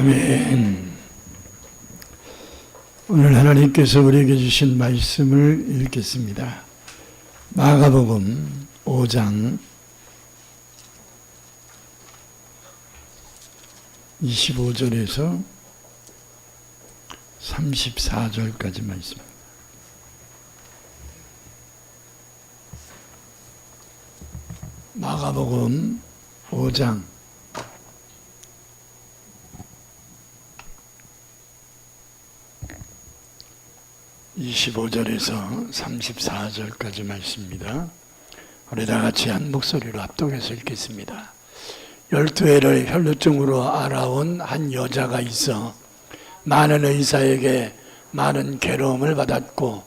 아멘. 오늘 하나님께서 우리에게 주신 말씀을 읽겠습니다. 마가복음 5장 25절에서 34절까지 말씀. 마가복음 5장 25절에서 34절까지 말씀입니다. 우리 다 같이 한 목소리로 합독해서 읽겠습니다. 12회를 혈루증으로 알아온 한 여자가 있어 많은 의사에게 많은 괴로움을 받았고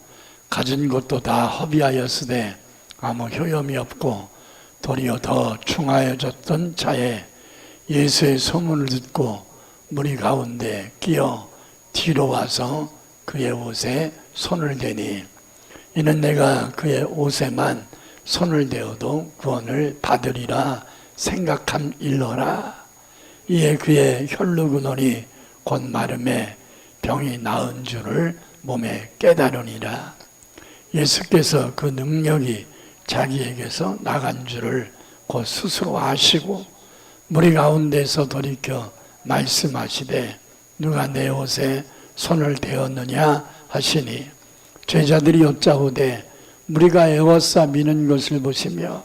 가진 것도 다 허비하였으되 아무 효염이 없고 도리어 더 충하여졌던 차에 예수의 소문을 듣고 무리 가운데 끼어 뒤로 와서 그의 옷에 손을 대니 이는 내가 그의 옷에만 손을 대어도 구원을 받으리라 생각함일러라. 이에 그의 혈루근원이 곧 마름에 병이 나은 줄을 몸에 깨달으니라. 예수께서 그 능력이 자기에게서 나간 줄을 곧 스스로 아시고 무리 가운데서 돌이켜 말씀하시되 누가 내 옷에 손을 대었느냐 하시니 제자들이 여짜오되 무리가 에워싸 미는 것을 보시며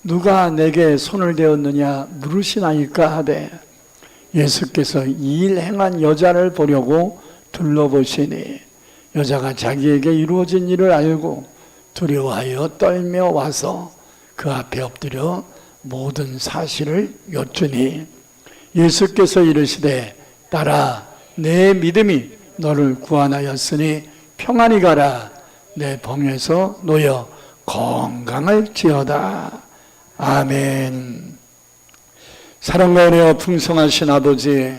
누가 내게 손을 대었느냐 물으시나이까 하되 예수께서 이 일 행한 여자를 보려고 둘러보시니 여자가 자기에게 이루어진 일을 알고 두려워하여 떨며 와서 그 앞에 엎드려 모든 사실을 여쭈니 예수께서 이르시되 딸아 내 믿음이 너를 구원하였으니 평안히 가라. 내 병에서 놓여 건강할지어다. 아멘. 사랑과 은혜와 풍성하신 아버지,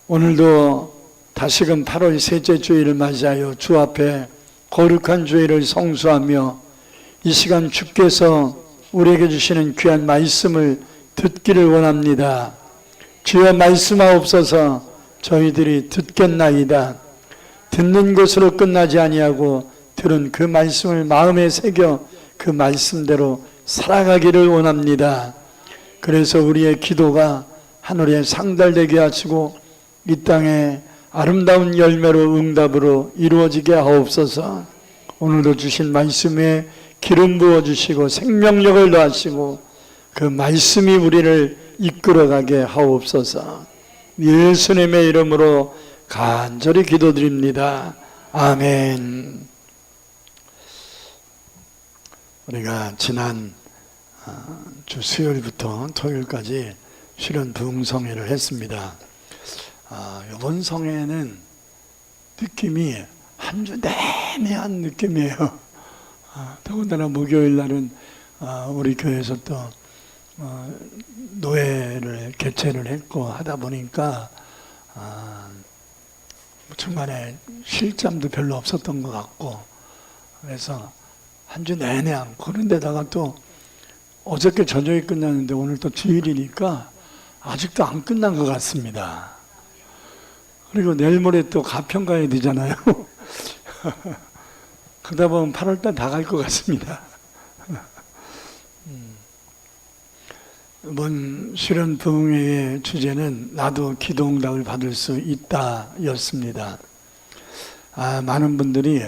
오늘도 다시금 8월 셋째 주일을 맞이하여 주 앞에 거룩한 주일을 성수하며 이 시간 주께서 우리에게 주시는 귀한 말씀을 듣기를 원합니다. 주여 말씀하옵소서. 저희들이 듣겠나이다. 듣는 것으로 끝나지 아니하고 들은 그 말씀을 마음에 새겨 그 말씀대로 살아가기를 원합니다. 그래서 우리의 기도가 하늘에 상달되게 하시고 이 땅에 아름다운 열매로 응답으로 이루어지게 하옵소서. 오늘도 주신 말씀에 기름 부어주시고 생명력을 더하시고 그 말씀이 우리를 이끌어가게 하옵소서. 예수님의 이름으로 간절히 기도드립니다. 아멘. 우리가 지난 주 수요일부터 토요일까지 실현 부흥성회를 했습니다. 이번 성회는 느낌이 한 주 내내 한 느낌이에요. 더군다나 목요일 날은 우리 교회에서 또 노회를 개최를 했고 하다 보니까 중간에 쉴 잠도 별로 없었던 것 같고 그래서 한 주 내내 않고 그런데다가 또 어저께 저녁에 끝났는데 오늘 또 주일이니까 아직도 안 끝난 것 같습니다. 그리고 내일 모레 또 가평 가야 되잖아요. 그러다 보면 8월달 다 갈 것 같습니다. 이번 실현 부흥회의 주제는 나도 기도 응답을 받을 수 있다 였습니다. 많은 분들이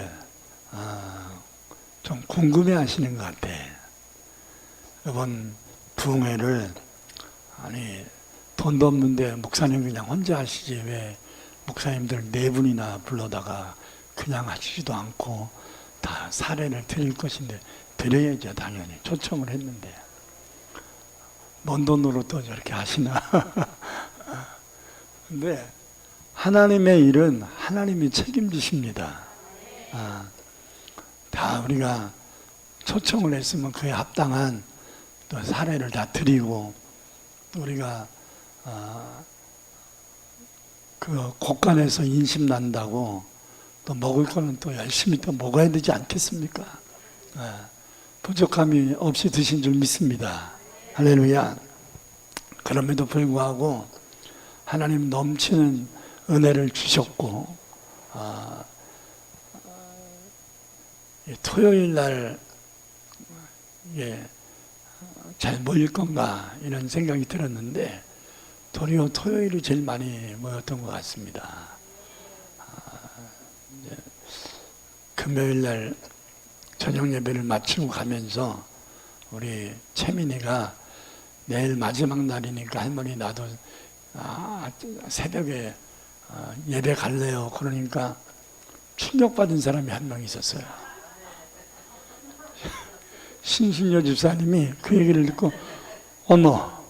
좀 궁금해 하시는 것 같아. 이번 부흥회를 돈도 없는데 목사님 그냥 혼자 하시지 왜 목사님들 4분이나 불러다가 그냥 하시지도 않고 다 사례를 드릴 것인데 드려야죠. 당연히 초청을 했는데 먼 돈으로 또 저렇게 하시나. 근데 하나님의 일은 하나님이 책임지십니다. 다 우리가 초청을 했으면 그에 합당한 또 사례를 다 드리고 또 우리가 그 곳간에서 인심 난다고 또 먹을 거는 또 열심히 또 먹어야 되지 않겠습니까? 부족함이 없이 드신 줄 믿습니다. 할렐루야. 그럼에도 불구하고 하나님 넘치는 은혜를 주셨고, 토요일 날 잘 모일 건가 이런 생각이 들었는데 도리어 토요일이 제일 많이 모였던 것 같습니다. 금요일 날 저녁 예배를 마치고 가면서 우리 채민이가 내일 마지막 날이니까 할머니 나도 새벽에 예배 갈래요. 그러니까 충격받은 사람이 한 명 있었어요. 신신여 집사님이 그 얘기를 듣고 어머,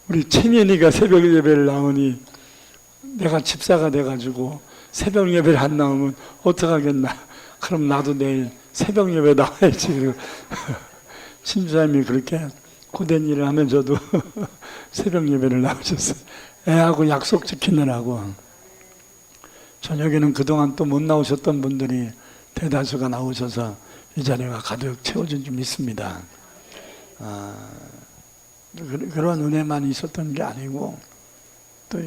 우리 채민이가 새벽 예배를 나오니 내가 집사가 돼가지고 새벽 예배를 안 나오면 어떡하겠나. 그럼 나도 내일 새벽 예배 나와야지. 신집사님이 그렇게 고된 일을 하면서도 새벽 예배를 나오셨어요. 애하고 약속 지키느라고. 저녁에는 그동안 또 못 나오셨던 분들이 대다수가 나오셔서 이 자리가 가득 채워진 줄 믿습니다. 그런 은혜만 있었던 게 아니고 또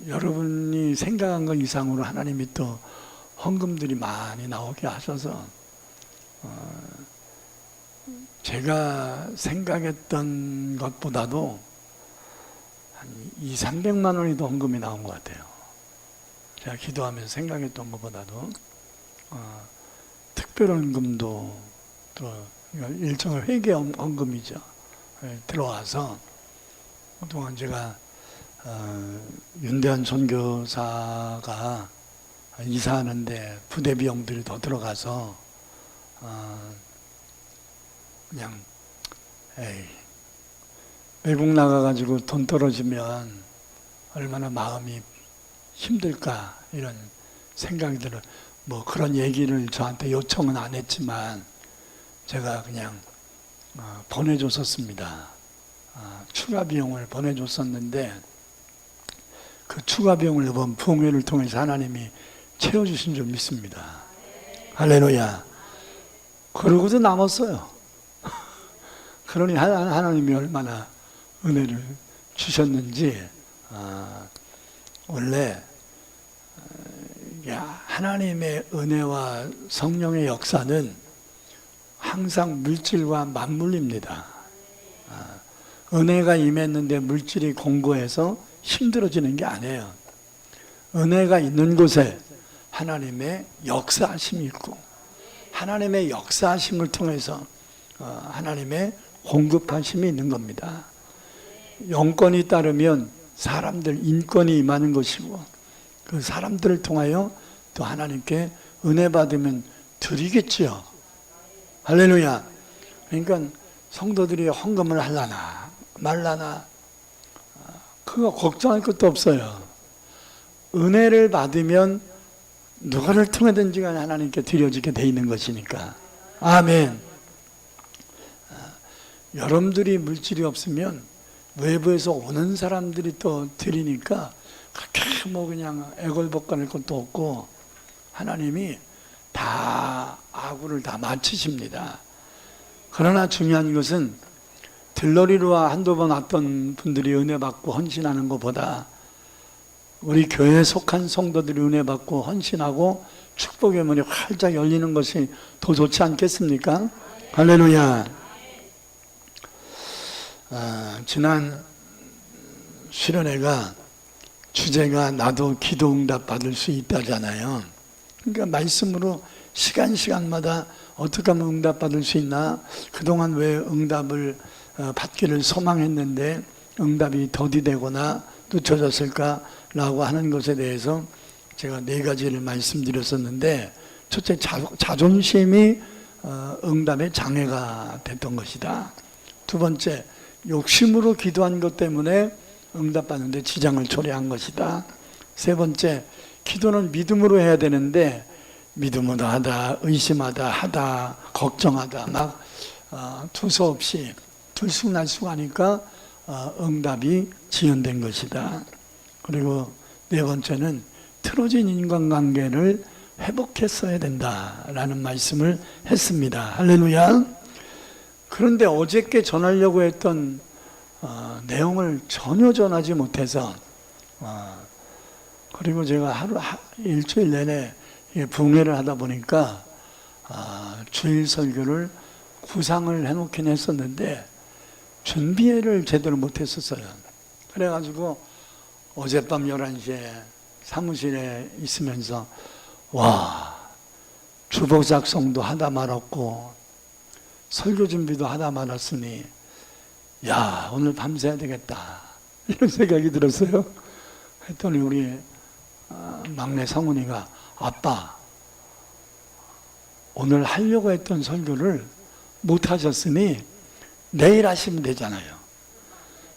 여러분이 생각한 것 이상으로 하나님이 또 헌금들이 많이 나오게 하셔서 제가 생각했던 것보다도 한 200~300만 원이 더 헌금이 나온 것 같아요. 제가 기도하면서 생각했던 것보다도 특별헌금도 또 일종의 회계 헌금이죠. 들어와서 그동안 제가 윤대한 선교사가 이사하는데 부대 비용들이 더 들어가서 그냥 외국 나가가지고 돈 떨어지면 얼마나 마음이 힘들까 이런 생각이 들어요. 뭐 그런 얘기를 저한테 요청은 안 했지만 제가 그냥 보내줬었습니다. 추가 비용을 보내줬었는데 그 추가 비용을 이번 부흥회를 통해서 하나님이 채워주신 줄 믿습니다. 할렐루야. 그러고도 남았어요. 그러니 하나님이 얼마나 은혜를 주셨는지. 원래 하나님의 은혜와 성령의 역사는 항상 물질과 맞물립니다. 은혜가 임했는데 물질이 공고해서 힘들어지는 게 아니에요. 은혜가 있는 곳에 하나님의 역사하심이 있고 하나님의 역사하심을 통해서 하나님의 공급하심이 있는 겁니다. 영권이 따르면 사람들 인권이 임하는 것이고 그 사람들을 통하여 또 하나님께 은혜 받으면 드리겠지요. 할렐루야. 그러니까 성도들이 헌금을 하려나 말라나 그거 걱정할 것도 없어요. 은혜를 받으면 누구를 통해든지 간에 하나님께 드려지게 돼 있는 것이니까. 아멘. 여러분들이 물질이 없으면 외부에서 오는 사람들이 또 드리니까 그렇게 뭐 그냥 애걸복걸할 것도 없고 하나님이 다 아구를 다 맞추십니다. 그러나 중요한 것은 들러리로 한두 번 왔던 분들이 은혜 받고 헌신하는 것보다 우리 교회에 속한 성도들이 은혜 받고 헌신하고 축복의 문이 활짝 열리는 것이 더 좋지 않겠습니까? 할렐루야. 지난 수련회가 주제가 나도 기도 응답 받을 수 있다잖아요. 그러니까 말씀으로 시간마다 어떻게 하면 응답 받을 수 있나, 그동안 왜 응답을 받기를 소망했는데 응답이 더디되거나 늦춰졌을까라고 하는 것에 대해서 제가 4가지를 말씀드렸었는데, 첫째, 자존심이 응답의 장애가 됐던 것이다. 두 번째, 욕심으로 기도한 것 때문에 응답받는데 지장을 초래한 것이다. 세 번째, 기도는 믿음으로 해야 되는데 믿음으로 하다, 의심하다, 하다, 걱정하다 막 두서없이 들쑥날쑥 하니까 응답이 지연된 것이다. 그리고 네 번째는 틀어진 인간관계를 회복했어야 된다라는 말씀을 했습니다. 할렐루야. 그런데 어저께 전하려고 했던 내용을 전혀 전하지 못해서 그리고 제가 일주일 내내 붕괴를 하다 보니까 주일 설교를 구상을 해놓긴 했었는데 준비를 제대로 못했었어요. 그래가지고 어젯밤 11시에 사무실에 있으면서 주보 작성도 하다 말았고 설교 준비도 하다 말았으니 야, 오늘 밤새야 되겠다 이런 생각이 들었어요. 했더니 우리 막내 성훈이가 아빠 오늘 하려고 했던 설교를 못 하셨으니 내일 하시면 되잖아요.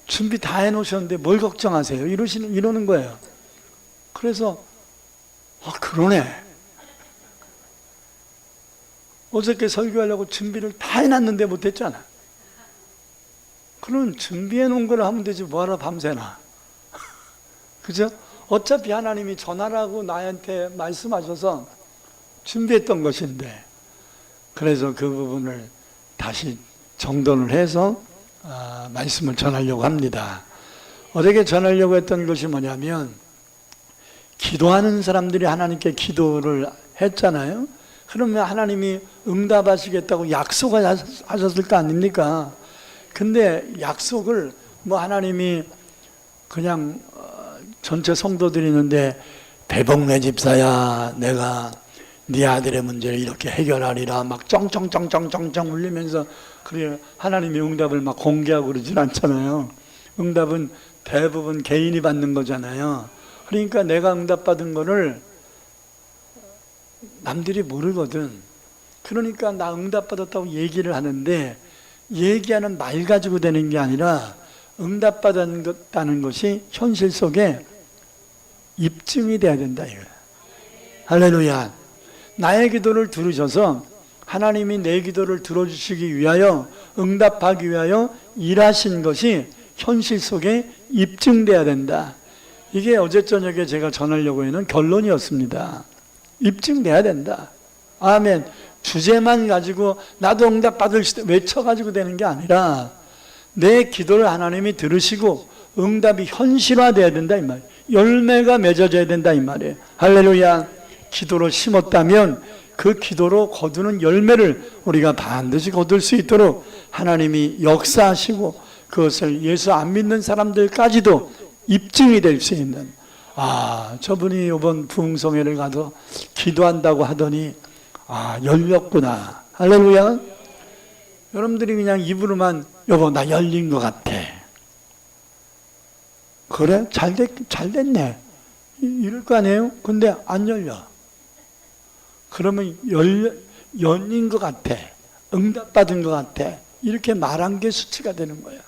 준비 다 해놓으셨는데 뭘 걱정하세요? 이러는 거예요. 그래서 그러네. 어저께 설교하려고 준비를 다 해놨는데 못했잖아. 그럼 준비해 놓은 걸 하면 되지 뭐하러 밤새나. 그죠? 어차피 하나님이 전하라고 나한테 말씀하셔서 준비했던 것인데, 그래서 그 부분을 다시 정돈을 해서 말씀을 전하려고 합니다. 어저께 전하려고 했던 것이 뭐냐면, 기도하는 사람들이 하나님께 기도를 했잖아요. 그러면 하나님이 응답하시겠다고 약속을 하셨을 거 아닙니까? 근데 약속을 하나님이 그냥 전체 성도들이 있는데 대복내 집사야 내가 네 아들의 문제를 이렇게 해결하리라 막 쩡쩡쩡쩡쩡쩡 울리면서 그래 하나님이 응답을 막 공개하고 그러진 않잖아요. 응답은 대부분 개인이 받는 거잖아요. 그러니까 내가 응답받은 거를 남들이 모르거든. 그러니까 나 응답받았다고 얘기를 하는데 얘기하는 말 가지고 되는 게 아니라 응답받았다는 것이 현실 속에 입증이 돼야 된다 이거야. 할렐루야. 나의 기도를 들으셔서 하나님이 내 기도를 들어주시기 위하여 응답하기 위하여 일하신 것이 현실 속에 입증돼야 된다. 이게 어제 저녁에 제가 전하려고 하는 결론이었습니다. 입증돼야 된다. 아멘. 주제만 가지고 나도 응답 받을 수 있다 외쳐가지고 되는 게 아니라 내 기도를 하나님이 들으시고 응답이 현실화돼야 된다 이 말이에요. 열매가 맺어져야 된다 이 말이에요. 할렐루야. 기도로 심었다면 그 기도로 거두는 열매를 우리가 반드시 거둘 수 있도록 하나님이 역사하시고 그것을 예수 안 믿는 사람들까지도 입증이 될 수 있는, 저분이 이번 부흥성회를 가서 기도한다고 하더니 열렸구나. 할렐루야. 여러분들이 그냥 입으로만 여보 나 열린 것 같아. 그래? 잘 됐네. 이럴 거 아니에요? 근데 안 열려. 그러면 열린 것 같아. 응답받은 것 같아. 이렇게 말한 게 수치가 되는 거예요.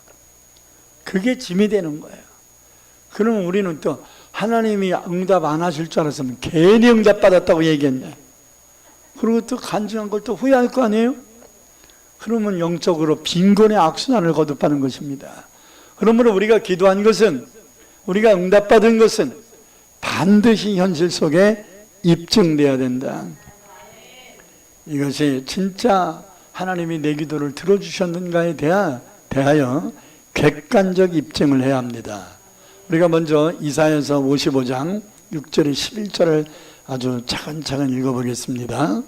그게 짐이 되는 거예요. 그러면 우리는 또 하나님이 응답 안 하실 줄 알았으면 괜히 응답받았다고 얘기했네. 그리고 또 간증한 걸 또 후회할 거 아니에요? 그러면 영적으로 빈곤의 악순환을 거듭하는 것입니다. 그러므로 우리가 기도한 것은, 우리가 응답받은 것은 반드시 현실 속에 입증돼야 된다. 이것이 진짜 하나님이 내 기도를 들어주셨는가에 대하여 객관적 입증을 해야 합니다. 우리가 먼저 이사야서 55장 6절에 11절을 아주 차근차근 읽어보겠습니다.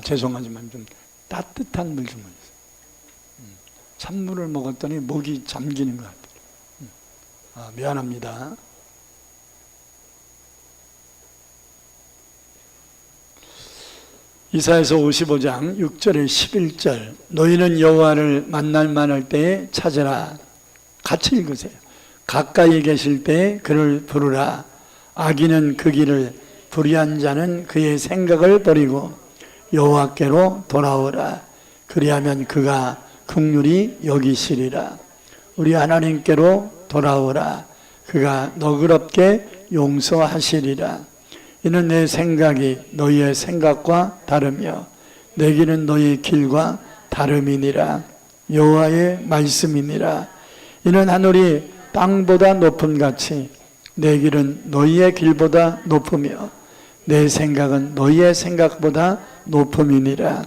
죄송하지만 좀 따뜻한 물 좀 주세요. 찬물을 먹었더니 목이 잠기는 것 같아요. 미안합니다. 이사야서 55장 6절에 11절 너희는 여호와를 만날 만할 때에 찾으라. 같이 읽으세요. 가까이 계실 때에 그를 부르라. 악인은 그 길을, 불의한 자는 그의 생각을 버리고 여호와께로 돌아오라. 그리하면 그가 긍휼히 여기시리라. 우리 하나님께로 돌아오라. 그가 너그럽게 용서하시리라. 이는 내 생각이 너희의 생각과 다르며 내 길은 너희의 길과 다름이니라. 여호와의 말씀이니라. 이는 하늘이 땅보다 높음 같이 내 길은 너희의 길보다 높으며 내 생각은 너희의 생각보다 높음이니라.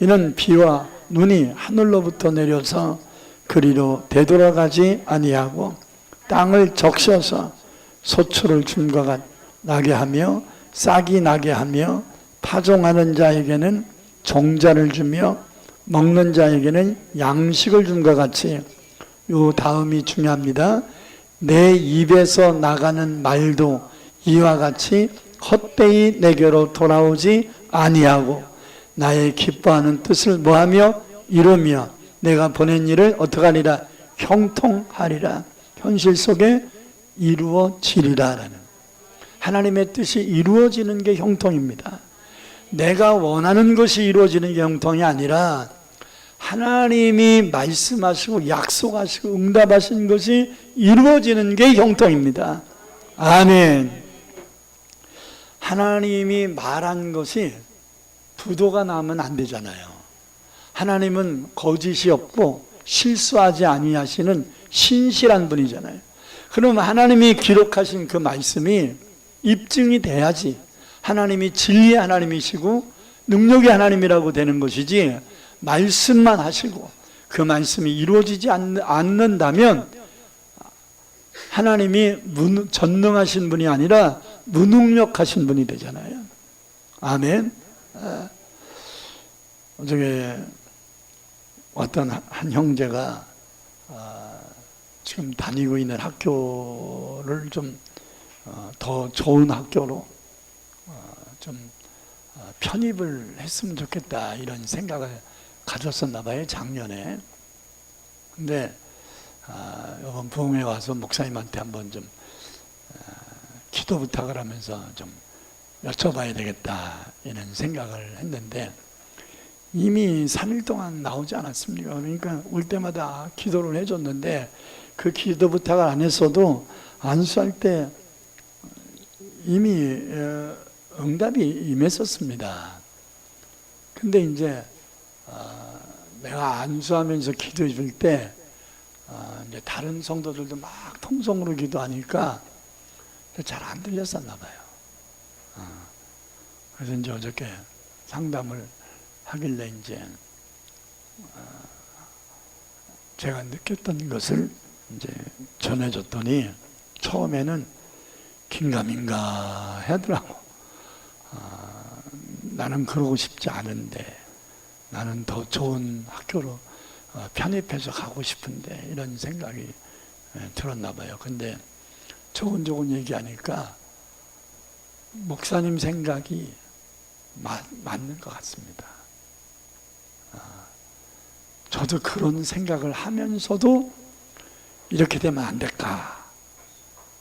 이는 비와 눈이 하늘로부터 내려서 그리로 되돌아가지 아니하고 땅을 적셔서 소출을 줌과 나게 하며 싹이 나게 하며 파종하는 자에게는 종자를 주며 먹는 자에게는 양식을 줌과 같이, 요 다음이 중요합니다. 내 입에서 나가는 말도 이와 같이 헛되이 내게로 돌아오지 아니하고 나의 기뻐하는 뜻을 뭐하며 이루며 내가 보낸 일을 어떻게 하리라? 형통하리라. 현실 속에 이루어지리라 라는, 하나님의 뜻이 이루어지는 게 형통입니다. 내가 원하는 것이 이루어지는 게 형통이 아니라 하나님이 말씀하시고 약속하시고 응답하신 것이 이루어지는 게 형통입니다. 아멘. 하나님이 말한 것이 부도가 나면 안 되잖아요. 하나님은 거짓이 없고 실수하지 아니하시는 신실한 분이잖아요. 그럼 하나님이 기록하신 그 말씀이 입증이 돼야지 하나님이 진리의 하나님이시고 능력의 하나님이라고 되는 것이지, 말씀만 하시고 그 말씀이 이루어지지 않는다면 하나님이 전능하신 분이 아니라 무능력하신 분이 되잖아요. 아멘. 어저께 어떤 한 형제가 지금 다니고 있는 학교를 좀 더 좋은 학교로 좀 편입을 했으면 좋겠다 이런 생각을 가졌었나 봐요, 작년에. 근데 이번 부흥회 와서 목사님한테 한번 좀 기도 부탁을 하면서 좀 여쭤봐야 되겠다 이런 생각을 했는데, 이미 3일 동안 나오지 않았습니까? 그러니까 올 때마다 기도를 해줬는데 그 기도 부탁을 안 했어도 안수할 때 이미 응답이 임했었습니다. 근데 이제 내가 안수하면서 기도해 줄 때 이제 다른 성도들도 막 통성으로 기도하니까 잘 안 들렸었나 봐요. 그래서 이제 어저께 상담을 하길래 이제 제가 느꼈던 것을 이제 전해줬더니 처음에는 긴가민가 하더라고. 나는 그러고 싶지 않은데, 나는 더 좋은 학교로 편입해서 가고 싶은데 이런 생각이 들었나 봐요. 근데 조곤조곤 얘기하니까 목사님 생각이 맞는 것 같습니다. 저도 그런 생각을 하면서도 이렇게 되면 안 될까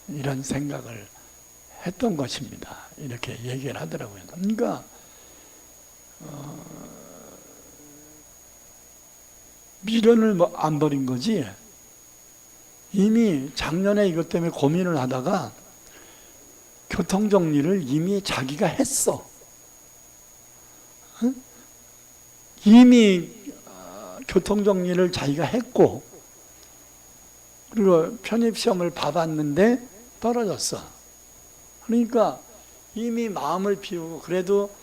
이런 생각을 했던 것입니다. 이렇게 얘기를 하더라고요. 그러니까 미련을 안 버린 거지, 이미 작년에 이것 때문에 고민을 하다가 교통정리를 이미 자기가 했어. 이미 교통정리를 자기가 했고, 그리고 편입시험을 봐봤는데 떨어졌어. 그러니까 이미 마음을 비우고 그래도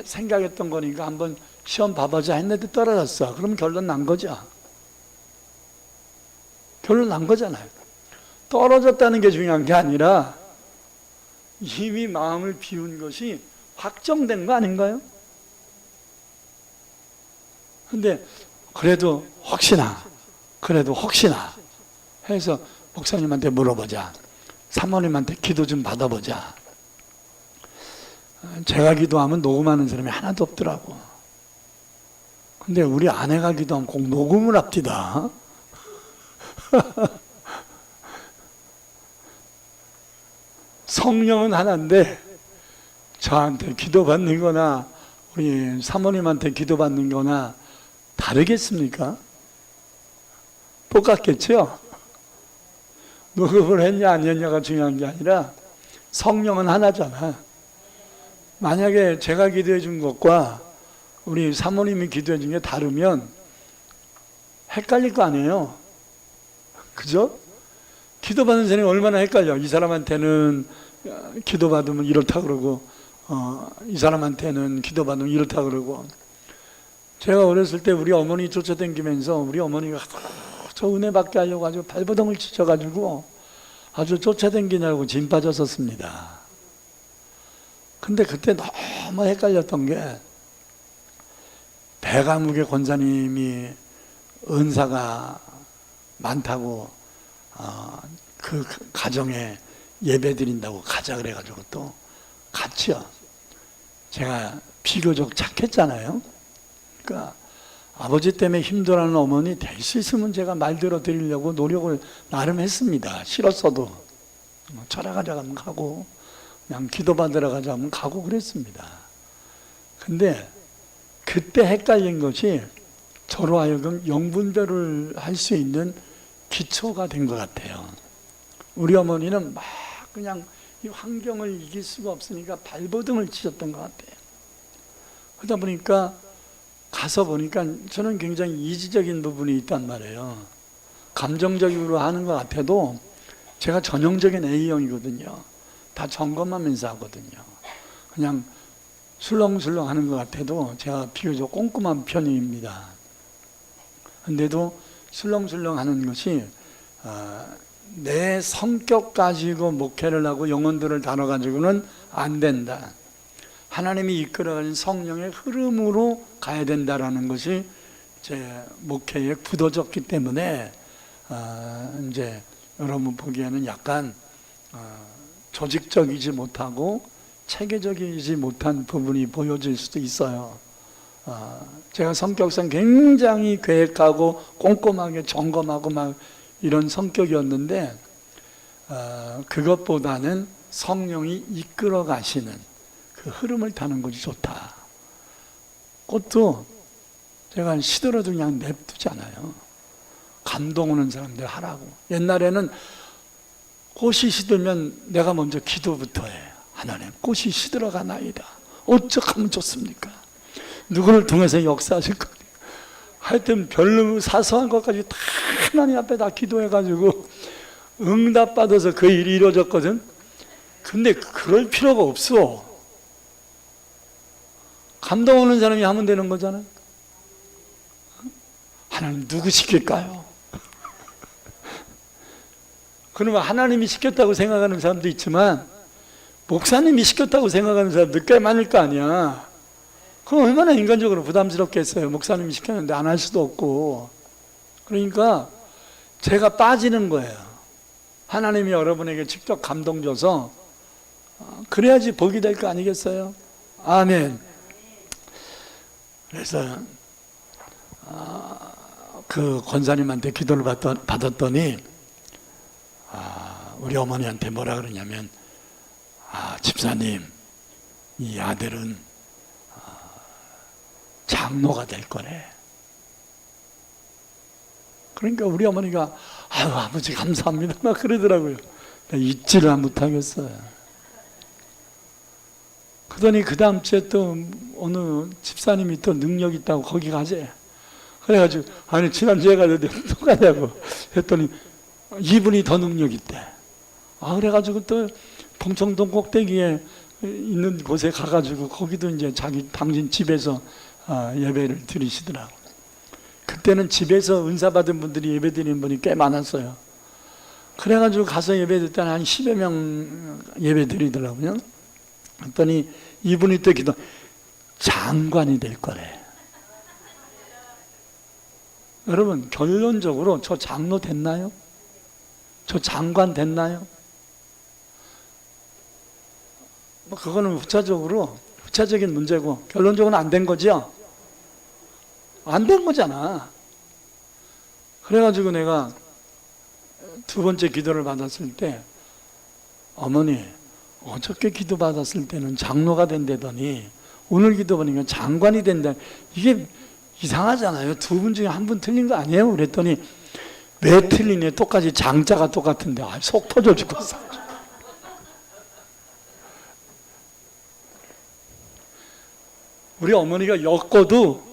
생각했던 거니까 한번 시험 봐보자 했는데 떨어졌어. 그럼 결론 난 거죠. 결론 난 거잖아요. 떨어졌다는 게 중요한 게 아니라 이미 마음을 비운 것이 확정된 거 아닌가요? 근데 그래도 혹시나 해서 목사님한테 물어보자, 사모님한테 기도 좀 받아보자. 제가 기도하면 녹음하는 사람이 하나도 없더라고. 근데 우리 아내가 기도하면 꼭 녹음을 합디다. 성령은 하나인데 저한테 기도받는 거나 우리 사모님한테 기도받는 거나 다르겠습니까? 똑같겠죠? 녹음을 했냐 안 했냐가 중요한 게 아니라 성령은 하나잖아. 만약에 제가 기도해 준 것과 우리 사모님이 기도해 준 게 다르면 헷갈릴 거 아니에요. 그죠? 기도받는 사람이 얼마나 헷갈려. 이 사람한테는 기도받으면 이렇다 그러고 이 사람한테는 기도받으면 이렇다 그러고. 제가 어렸을 때 우리 어머니 쫓아다니면서 우리 어머니가 저 은혜 받게 하려고 아주 발버둥을 치셔가지고 아주 쫓아다니냐고 짐 빠졌었습니다. 근데 그때 너무 헷갈렸던 게 배강욱의 권사님이 은사가 많다고 그 가정에 예배 드린다고 가자 그래가지고 또 갔죠. 제가 비교적 착했잖아요. 그러니까 아버지 때문에 힘들어하는 어머니 될 수 있으면 제가 말 들어 드리려고 노력을 나름 했습니다. 싫었어도 철학하자 하면 가고 그냥 기도받으러 가자 하면 가고 그랬습니다. 근데 그때 헷갈린 것이 저로 하여금 영분별을 할 수 있는 기초가 된 것 같아요. 우리 어머니는 막 그냥 이 환경을 이길 수가 없으니까 발버둥을 치셨던 것 같아요. 그러다 보니까 가서 보니까 저는 굉장히 이지적인 부분이 있단 말이에요. 감정적으로 하는 것 같아도 제가 전형적인 A형이거든요. 다 점검하면서 하거든요. 그냥 술렁술렁 하는 것 같아도 제가 비교적 꼼꼼한 편입니다. 근데도 술렁술렁 하는 것이 내 성격 가지고 목회를 하고 영혼들을 다뤄가지고는 안 된다. 하나님이 이끌어가는 성령의 흐름으로 가야 된다라는 것이 제 목회에 굳어졌기 때문에 이제 여러분 보기에는 약간 조직적이지 못하고 체계적이지 못한 부분이 보여질 수도 있어요. 제가 성격상 굉장히 계획하고 꼼꼼하게 점검하고 막 이런 성격이었는데 그것보다는 성령이 이끌어 가시는 그 흐름을 타는 것이 좋다. 꽃도 제가 시들어도 그냥 냅두잖아요. 감동 오는 사람들 하라고. 옛날에는 꽃이 시들면 내가 먼저 기도부터 해. 하나님, 꽃이 시들어가나이다. 어쩌면 좋습니까? 누구를 통해서 역사하실 겁니까? 하여튼 별로 사소한 것까지 다 하나님 앞에 다 기도해가지고 응답받아서 그 일이 이루어졌거든. 근데 그럴 필요가 없어. 감동 오는 사람이 하면 되는 거잖아. 하나님 누구 시킬까요? 그러면 하나님이 시켰다고 생각하는 사람도 있지만 목사님이 시켰다고 생각하는 사람도 꽤 많을 거 아니야. 그럼 얼마나 인간적으로 부담스럽겠어요. 목사님이 시켰는데 안 할 수도 없고. 그러니까 제가 빠지는 거예요. 하나님이 여러분에게 직접 감동 줘서 그래야지 복이 될 거 아니겠어요? 아멘. 그래서 그 권사님한테 기도를 받았더니 우리 어머니한테 뭐라 그러냐면 집사님, 이 아들은 장로가 될 거래. 그러니까 우리 어머니가 아유 아버지 감사합니다 막 그러더라고요. 잊지를 못하겠어요. 그러더니 그 다음 주에 또 어느 집사님이 또 능력 있다고 거기 가재. 그래가지고 아니 지난주에 가는데 또 가냐고 했더니 이분이 더 능력 있대. 그래가지고 또 봉청동 꼭대기에 있는 곳에 가가지고 거기도 이제 당신 집에서 예배를 드리시더라고. 그때는 집에서 은사 받은 분들이 예배 드리는 분이 꽤 많았어요. 그래가지고 가서 예배 드릴 때는 한 10여 명 예배 드리더라고요. 그랬더니 이분이 또 기도 장관이 될 거래. 여러분 결론적으로 저 장로 됐나요? 저 장관 됐나요? 그거는 후차적인 문제고 결론적으로는 안 된 거죠? 안 된 거잖아. 그래가지고 내가 두 번째 기도를 받았을 때 어머니 어저께 기도 받았을 때는 장로가 된다더니 오늘 기도 보니까 장관이 된다. 이게 이상하잖아요. 두 분 중에 한 분 틀린 거 아니에요? 그랬더니 왜 틀리냐? 똑같이 장자가 똑같은데 속 터져 죽었어. 우리 어머니가 엮어도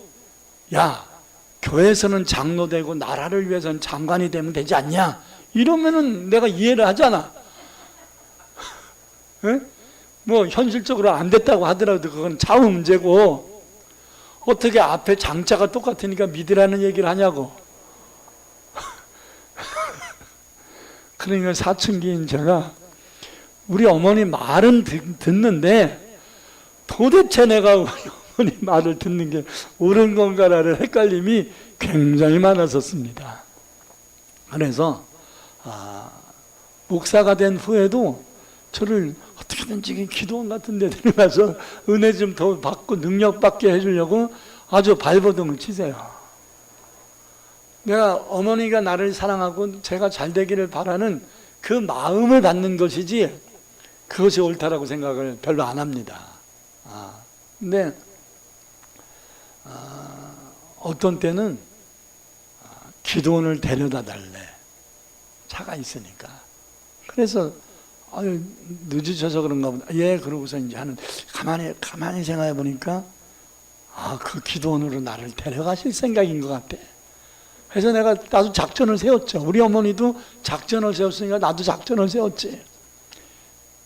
야 교회에서는 장로 되고 나라를 위해서는 장관이 되면 되지 않냐? 이러면은 내가 이해를 하잖아. 에? 뭐 현실적으로 안 됐다고 하더라도 그건 차후 문제고 어떻게 앞에 장자가 똑같으니까 믿으라는 얘기를 하냐고. 그러니까 사춘기인 제가 우리 어머니 말은 듣는데 도대체 내가 우리 어머니 말을 듣는 게 옳은 건가라는 헷갈림이 굉장히 많았었습니다. 그래서 목사가 된 후에도 저를 어떻게든지 기도원 같은 데 들어가서 은혜 좀 더 받고 능력 받게 해주려고 아주 발버둥을 치세요. 내가 어머니가 나를 사랑하고 제가 잘 되기를 바라는 그 마음을 받는 것이지 그것이 옳다라고 생각을 별로 안 합니다. 근데 어떤 때는 기도원을 데려다 달래. 차가 있으니까. 그래서 늦으셔서 그런가 보다. 예, 그러고서 이제 가만히 생각해 보니까 그 기도원으로 나를 데려가실 생각인 것 같아. 그래서 나도 작전을 세웠죠. 우리 어머니도 작전을 세웠으니까 나도 작전을 세웠지.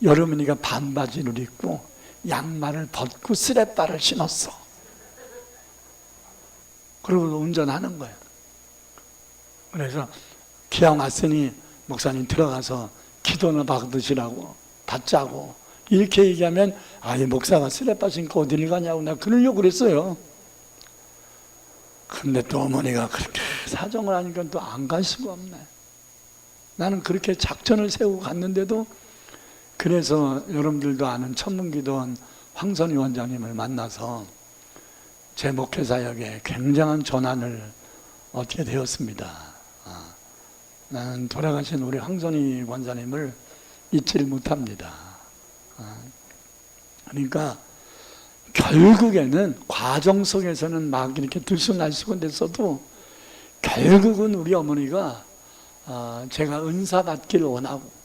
여름이니까 반바지를 입고 양말을 벗고 스레빠를 신었어. 그러고 운전하는 거예요. 그래서 기왕 왔으니 목사님 들어가서 기도나 받자고 이렇게 얘기하면 이 목사가 스레빠 신고 어디를 가냐고 내가 그러려고 그랬어요. 근데 또 어머니가 그렇게 사정을 하니까 또 안 갈 수가 없네. 나는 그렇게 작전을 세우고 갔는데도. 그래서 여러분들도 아는 천문기도원 황선희 원장님을 만나서 제 목회사역에 굉장한 전환을 얻게 되었습니다. 나는 돌아가신 우리 황선희 원장님을 잊지를 못합니다. 그러니까 결국에는 과정 속에서는 막 이렇게 들쑥날쑥했어도 결국은 우리 어머니가 제가 은사 받기를 원하고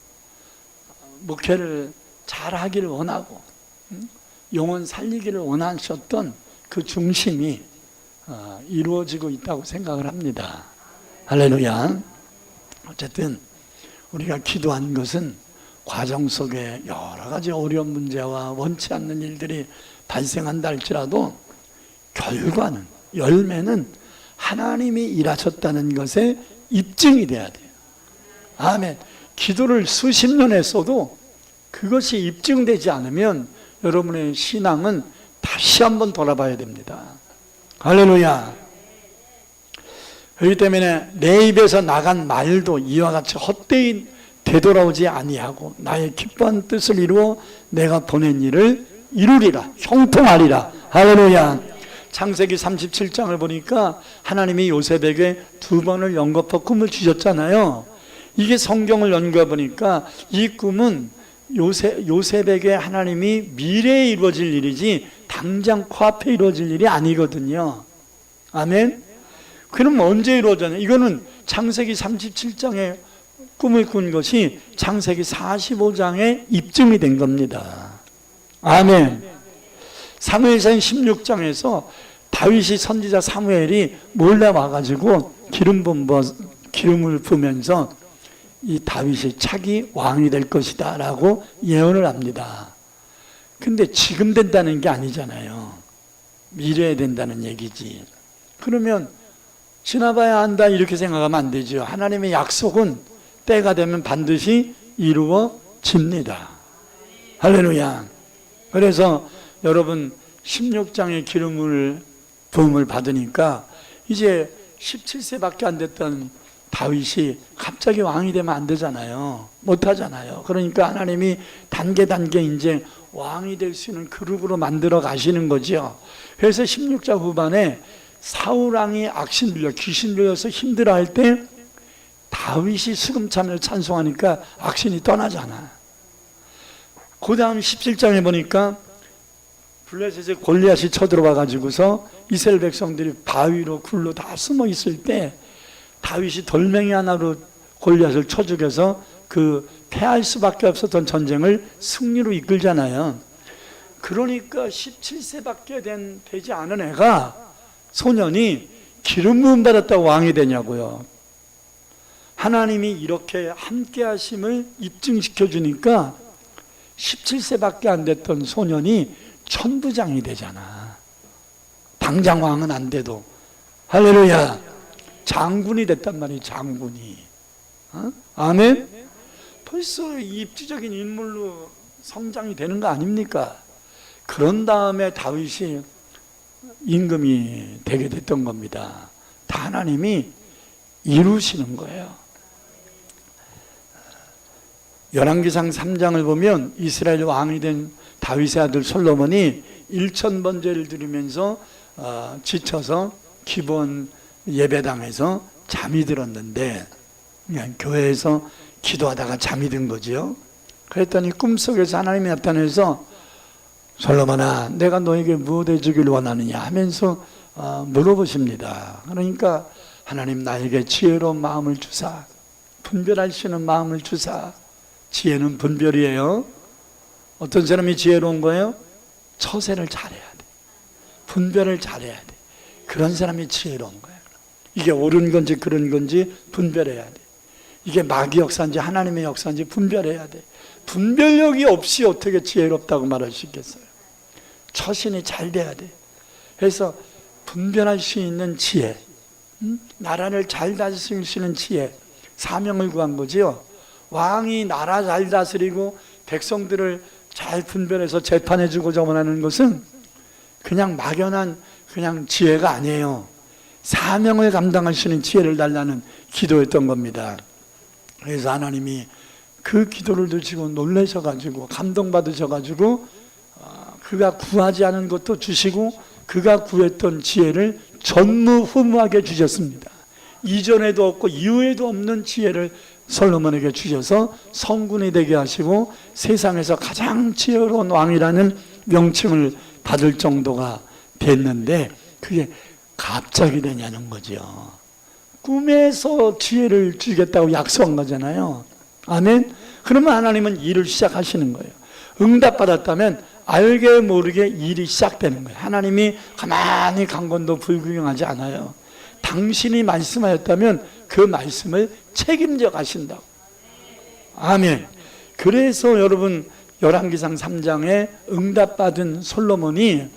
목회를 잘하기를 원하고 영혼 살리기를 원하셨던 그 중심이 이루어지고 있다고 생각을 합니다. 할렐루야. 어쨌든 우리가 기도한 것은 과정 속에 여러 가지 어려운 문제와 원치 않는 일들이 발생한다 할지라도 결과는, 열매는 하나님이 일하셨다는 것에 입증이 돼야 돼요. 아멘. 기도를 수십 년 했어도 그것이 입증되지 않으면 여러분의 신앙은 다시 한번 돌아봐야 됩니다. 할렐루야. 그렇기 때문에 내 입에서 나간 말도 이와 같이 헛되이 되돌아오지 아니하고 나의 기뻐한 뜻을 이루어 내가 보낸 일을 이루리라, 형통하리라. 할렐루야. 창세기 37장을 보니까 하나님이 요셉에게 2번을 연거푸 꿈을 주셨잖아요. 이게 성경을 연구해 보니까 이 꿈은 요셉에게 하나님이 미래에 이루어질 일이지 당장 코앞에 이루어질 일이 아니거든요. 아멘. 그럼 언제 이루어졌냐? 이거는 창세기 37장에 꿈을 꾼 것이 창세기 45장에 입증이 된 겁니다. 아멘. 사무엘상 16장에서 다윗이 선지자 사무엘이 몰래 와가지고 기름을 부으면서 이 다윗이 차기 왕이 될 것이다 라고 예언을 합니다. 근데 지금 된다는 게 아니잖아요. 미래에 된다는 얘기지. 그러면 지나봐야 한다 이렇게 생각하면 안 되죠. 하나님의 약속은 때가 되면 반드시 이루어집니다. 할렐루야. 그래서 여러분 16장의 부음을 받으니까 이제 17세밖에 안 됐던 다윗이 갑자기 왕이 되면 안 되잖아요. 못하잖아요. 그러니까 하나님이 단계 이제 왕이 될 수 있는 그룹으로 만들어 가시는 거죠. 그래서 16장 후반에 사울왕이 악신 들려 귀신 들려서 힘들어할 때 다윗이 수금찬을 찬송하니까 악신이 떠나잖아. 그 다음 17장에 보니까 블레셋의 골리앗이 쳐들어와 가지고서 이스라엘 백성들이 바위로 굴로 다 숨어 있을 때 다윗이 돌멩이 하나로 골리앗을 쳐 죽여서 그 패할 수밖에 없었던 전쟁을 승리로 이끌잖아요. 그러니까 17세밖에 되지 않은 애가 소년이 기름 부음 받았다고 왕이 되냐고요. 하나님이 이렇게 함께 하심을 입증시켜 주니까 17세밖에 안 됐던 소년이 천부장이 되잖아. 당장 왕은 안 돼도. 할렐루야. 장군이 됐단 말이에요. 장군이. 아멘. 벌써 입지적인 인물로 성장이 되는 거 아닙니까? 그런 다음에 다윗이 임금이 되게 됐던 겁니다. 다 하나님이 이루시는 거예요. 열왕기상 3장을 보면 이스라엘 왕이 된 다윗의 아들 솔로몬이 1000번제를 드리면서 지쳐서 기본 예배당에서 잠이 들었는데, 그냥 교회에서 기도하다가 잠이 든 거지요. 그랬더니 꿈속에서 하나님이 나타나서 솔로몬아, 내가 너에게 무엇 해주길 원하느냐 하면서 물어보십니다. 그러니까 하나님 나에게 지혜로운 마음을 주사, 분별할 수 있는 마음을 주사. 지혜는 분별이에요. 어떤 사람이 지혜로운 거예요? 처세를 잘해야 돼. 분별을 잘해야 돼. 그런 사람이 지혜로운 거예요. 이게 옳은 건지 그런 건지 분별해야 돼. 이게 마귀 역사인지 하나님의 역사인지 분별해야 돼. 분별력이 없이 어떻게 지혜롭다고 말할 수 있겠어요? 처신이 잘 돼야 돼. 그래서 분별할 수 있는 지혜, 나라를 잘 다스릴 수 있는 지혜, 사명을 구한 거지요. 왕이 나라 잘 다스리고 백성들을 잘 분별해서 재판해 주고자 원하는 것은 그냥 막연한 그냥 지혜가 아니에요. 사명을 감당할 수 있는 지혜를 달라는 기도였던 겁니다. 그래서 하나님이 그 기도를 드시고 놀라셔가지고 감동받으셔가지고 그가 구하지 않은 것도 주시고 그가 구했던 지혜를 전무후무하게 주셨습니다. 이전에도 없고 이후에도 없는 지혜를 솔로몬에게 주셔서 성군이 되게 하시고 세상에서 가장 지혜로운 왕이라는 명칭을 받을 정도가 됐는데, 그게 갑자기 되냐는 거죠. 꿈에서 지혜를 주겠다고 약속한 거잖아요. 아멘. 그러면 하나님은 일을 시작하시는 거예요. 응답받았다면 알게 모르게 일이 시작되는 거예요. 하나님이 가만히 간 건도 불구경하지 않아요. 당신이 말씀하였다면 그 말씀을 책임져 가신다고. 아멘. 그래서 여러분 열왕기상 3장에 응답받은 솔로몬이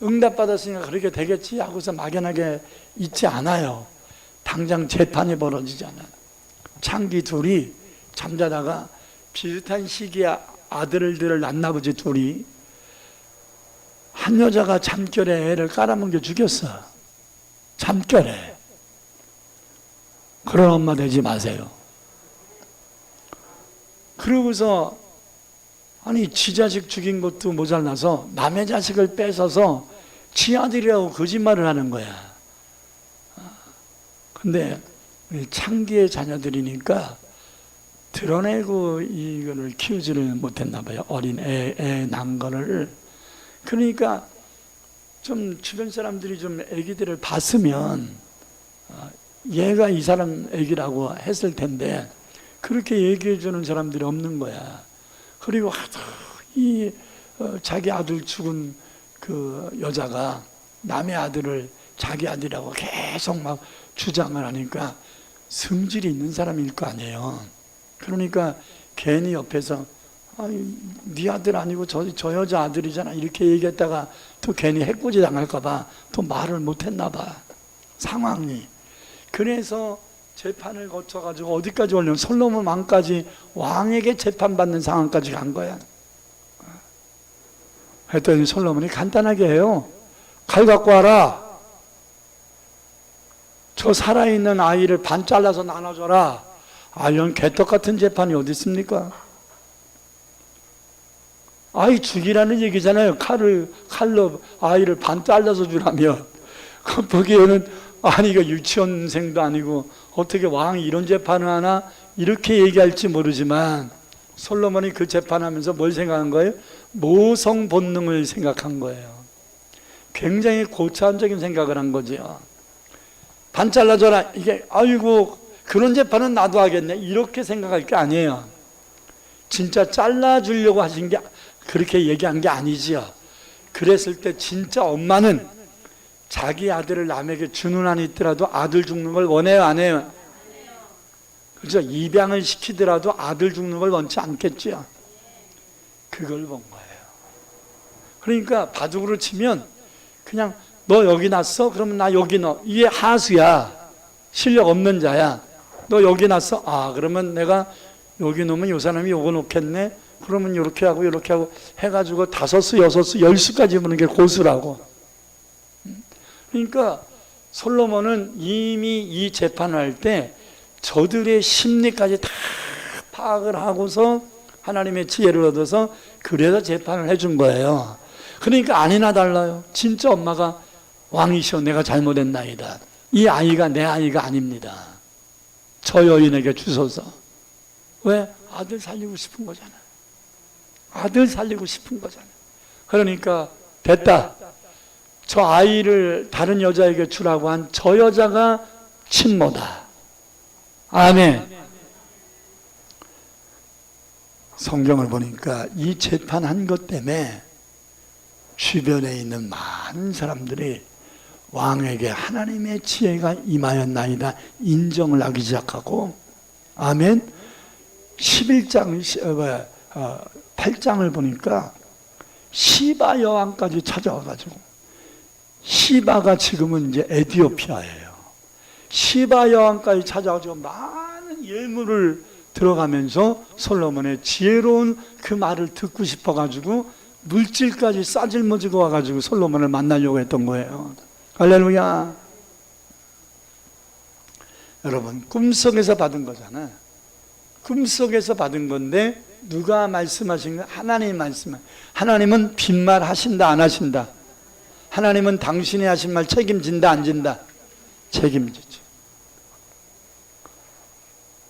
응답받았으니까 그렇게 되겠지 하고서 막연하게 있지 않아요. 당장 재판이 벌어지잖아요. 창기 둘이 잠자다가 비슷한 시기에 아들들을 낳나 보지. 둘이 한 여자가 잠결에 애를 깔아먹여 죽였어. 잠결에. 그런 엄마 되지 마세요. 그러고서 아니 지 자식 죽인 것도 모자라서 남의 자식을 뺏어서 지 아들이라고 거짓말을 하는 거야. 근데 창기의 자녀들이니까 드러내고 이거를 키우지를 못했나 봐요. 어린 애 낳은 거를. 그러니까 좀 주변 사람들이 좀 애기들을 봤으면 얘가 이 사람 애기라고 했을 텐데 그렇게 얘기해 주는 사람들이 없는 거야. 그리고 자기 아들 죽은 그 여자가 남의 아들을 자기 아들이라고 계속 막 주장을 하니까 성질이 있는 사람일 거 아니에요. 그러니까 괜히 옆에서 네 아들 아니고 저 여자 아들이잖아 이렇게 얘기했다가 또 괜히 해코지 당할까 봐 또 말을 못했나 봐. 상황이. 그래서 재판을 거쳐가지고 어디까지 올려면 솔로몬 왕까지 왕에게 재판받는 상황까지 간 거야. 했더니 솔로몬이 간단하게 해요. 칼 갖고 와라. 저 살아있는 아이를 반 잘라서 나눠줘라. 이런 개떡 같은 재판이 어디 있습니까? 아이 죽이라는 얘기잖아요. 칼로 아이를 반 잘라서 주라면. 거기에는 이거 유치원생도 아니고 어떻게 왕이 이런 재판을 하나 이렇게 얘기할지 모르지만 솔로몬이 그 재판하면서 뭘 생각한 거예요? 모성 본능을 생각한 거예요. 굉장히 고차원적인 생각을 한 거죠. 반 잘라줘라. 이게 아이고 그런 재판은 나도 하겠네 이렇게 생각할 게 아니에요. 진짜 잘라주려고 하신 게 그렇게 얘기한 게 아니지요. 그랬을 때 진짜 엄마는 자기 아들을 남에게 주는 한이 있더라도 아들 죽는 걸 원해요, 안 해요? 그렇죠? 입양을 시키더라도 아들 죽는 걸 원치 않겠죠. 그걸 본 거예요. 그러니까 바둑으로 치면 그냥 너 여기 놨어? 그러면 나 여기 넣어. 이게 하수야. 실력 없는 자야. 너 여기 놨어? 그러면 내가 여기 놓으면 요 사람이 요거 놓겠네. 그러면 이렇게 하고 이렇게 하고 해가지고 5수, 6수, 10수까지 보는 게 고수라고. 그러니까 솔로몬은 이미 이 재판을 할 때 저들의 심리까지 다 파악을 하고서 하나님의 지혜를 얻어서 그래서 재판을 해준 거예요. 그러니까 아니나 달라요. 진짜 엄마가 왕이시여 내가 잘못했나이다. 이 아이가 내 아이가 아닙니다. 저 여인에게 주소서. 왜? 아들 살리고 싶은 거잖아. 아들 살리고 싶은 거잖아. 그러니까 됐다. 저 아이를 다른 여자에게 주라고 한 저 여자가 친모다. 아멘. 성경을 보니까 이 재판한 것 때문에 주변에 있는 많은 사람들이 왕에게 하나님의 지혜가 임하였나이다 인정을 하기 시작하고, 아멘. 8장을 보니까 시바 여왕까지 찾아와가지고, 시바가 지금은 이제 에티오피아예요. 시바 여왕까지 찾아와가지고 많은 예물을 들어가면서 솔로몬의 지혜로운 그 말을 듣고 싶어가지고 물질까지 싸질머지고 와가지고 솔로몬을 만나려고 했던 거예요. 할렐루야. 여러분, 꿈속에서 받은 거잖아. 꿈속에서 받은 건데 누가 말씀하신 거? 하나님이 말씀하신. 하나님은 빈말 하신다 안 하신다? 하나님은 당신이 하신 말 책임진다 안 진다? 책임지죠.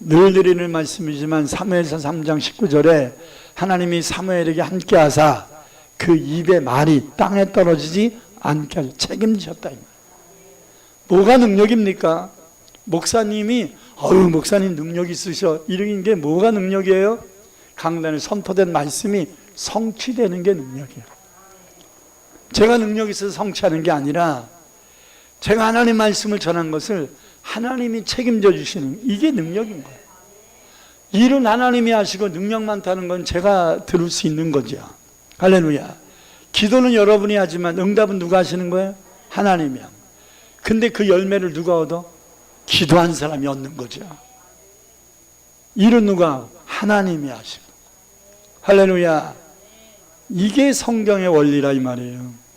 늘 드리는 말씀이지만 사무엘서 3장 19절에 하나님이 사무엘에게 함께 하사 그 입의 말이 땅에 떨어지지 않게 하셔. 책임지셨다. 뭐가 능력입니까? 목사님이 목사님 능력 있으셔 이런 게 뭐가 능력이에요? 강단에 선포된 말씀이 성취되는 게 능력이에요. 제가 능력 있어서 성취하는 게 아니라 제가 하나님 말씀을 전한 것을 하나님이 책임져 주시는, 이게 능력인 거예요. 일은 하나님이 하시고 능력 많다는 건 제가 들을 수 있는 거죠. 할렐루야. 기도는 여러분이 하지만 응답은 누가 하시는 거예요? 하나님이야. 근데 그 열매를 누가 얻어? 기도한 사람이 얻는 거죠. 일은 누가? 하나님이 하시고. 할렐루야. 이게 성경의 원리라 이 말이에요.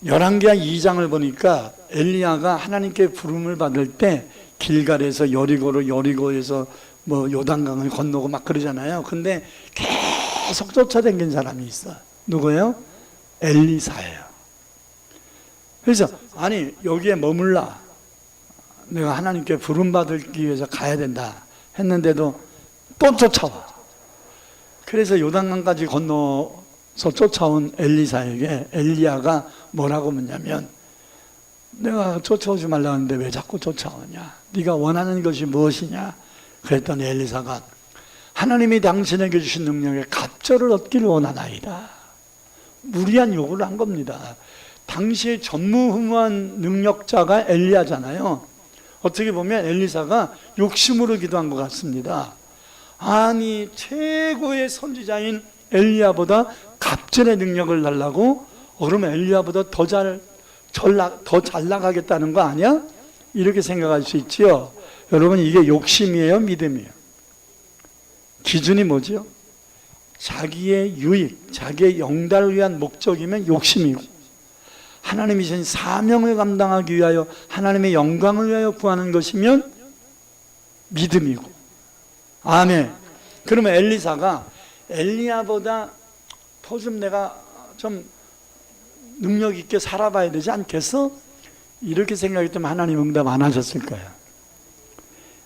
열왕기하 2장을 보니까 엘리야가 하나님께 부름을 받을 때 길갈에서 여리고에서 뭐 요단강을 건너고 막 그러잖아요. 근데 계속 쫓아다닌 사람이 있어. 누구예요? 엘리사예요. 그래서 아니 여기에 머물라. 내가 하나님께 부름 받기 위해서 가야 된다 했는데도 또 쫓아와. 그래서 요단강까지 건너서 쫓아온 엘리사에게 엘리야가 뭐라고 묻냐면, 내가 쫓아오지 말라 하는데 왜 자꾸 쫓아오냐? 네가 원하는 것이 무엇이냐? 그랬더니 엘리사가 하나님이 당신에게 주신 능력에 갑절을 얻기를 원하나이다. 무리한 요구를 한 겁니다. 당시에 전무후무한 능력자가 엘리야잖아요. 어떻게 보면 엘리사가 욕심으로 기도한 것 같습니다. 아니 최고의 선지자인 엘리야보다 갑절의 능력을 달라고? 그러면 엘리야보다 더 잘 나가겠다는 거 아니야? 이렇게 생각할 수 있지요. 여러분, 이게 욕심이에요, 믿음이에요? 기준이 뭐죠? 자기의 유익, 자기의 영달을 위한 목적이면 욕심이고, 하나님이 주신 사명을 감당하기 위하여 하나님의 영광을 위하여 구하는 것이면 믿음이고. 아멘. 그러면 엘리사가 엘리야보다 더 좀 내가 좀 능력 있게 살아봐야 되지 않겠어? 이렇게 생각했더니 하나님 응답 안 하셨을 거예요.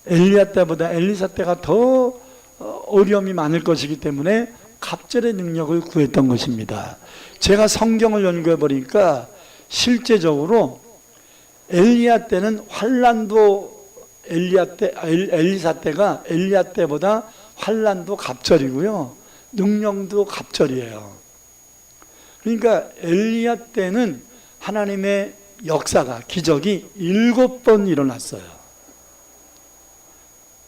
엘리야 때보다 엘리사 때가 더 어려움이 많을 것이기 때문에 갑절의 능력을 구했던 것입니다. 제가 성경을 연구해 보니까 실제적으로 엘리야 때는 환난도 엘리사 때가 엘리야 때보다 환난도 갑절이고요, 능력도 갑절이에요. 그러니까 엘리야 때는 하나님의 역사가, 기적이 7번 일어났어요.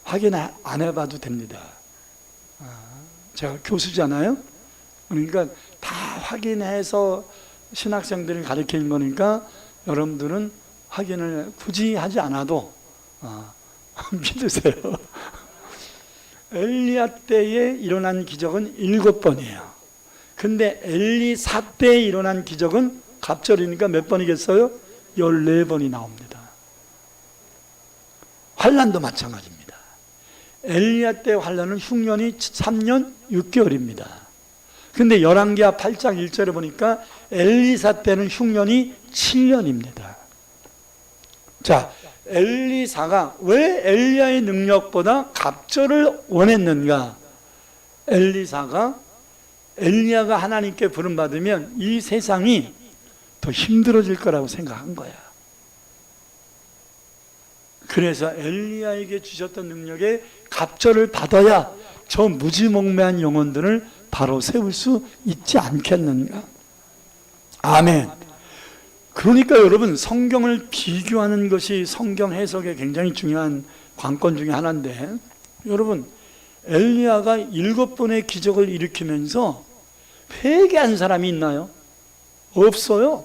확인 안 해봐도 됩니다. 제가 교수잖아요. 그러니까 다 확인해서 신학생들을 가르치는 거니까 여러분들은 확인을 굳이 하지 않아도 믿으세요. 엘리야 때에 일어난 기적은 7번이에요. 근데 엘리사 때에 일어난 기적은 갑절이니까 몇 번이겠어요? 14번이 나옵니다. 환난도 마찬가지입니다. 엘리야 때 환난은 흉년이 3년 6개월입니다. 근데 열왕기하 8장 1절에 보니까 엘리사 때는 흉년이 7년입니다. 자, 엘리사가 왜 엘리야의 능력보다 갑절을 원했는가? 엘리야가 하나님께 부름받으면 이 세상이 더 힘들어질 거라고 생각한 거야. 그래서 엘리야에게 주셨던 능력에 갑절을 받아야 저 무지몽매한 영혼들을 바로 세울 수 있지 않겠는가? 아멘. 그러니까 여러분, 성경을 비교하는 것이 성경 해석의 굉장히 중요한 관건 중에 하나인데, 여러분, 엘리야가 7번의 기적을 일으키면서 회개한 사람이 있나요? 없어요.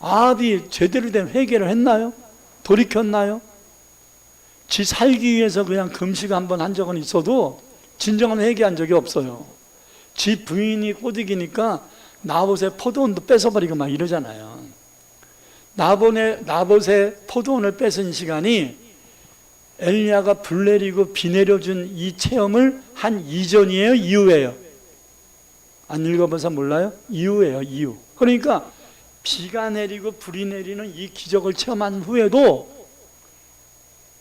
아합이 제대로 된 회개를 했나요? 돌이켰나요? 지 살기 위해서 그냥 금식 한번 한 적은 있어도 진정한 회개한 적이 없어요. 지 부인이 꼬드기니까 나봇의 포도원도 뺏어버리고 막 이러잖아요. 나봇의 포도원을 뺏은 시간이 엘리야가 불 내리고 비 내려준 이 체험을 한 이전이에요? 이후예요? 안 읽어봐서 몰라요? 이후예요, 이후. 그러니까 비가 내리고 불이 내리는 이 기적을 체험한 후에도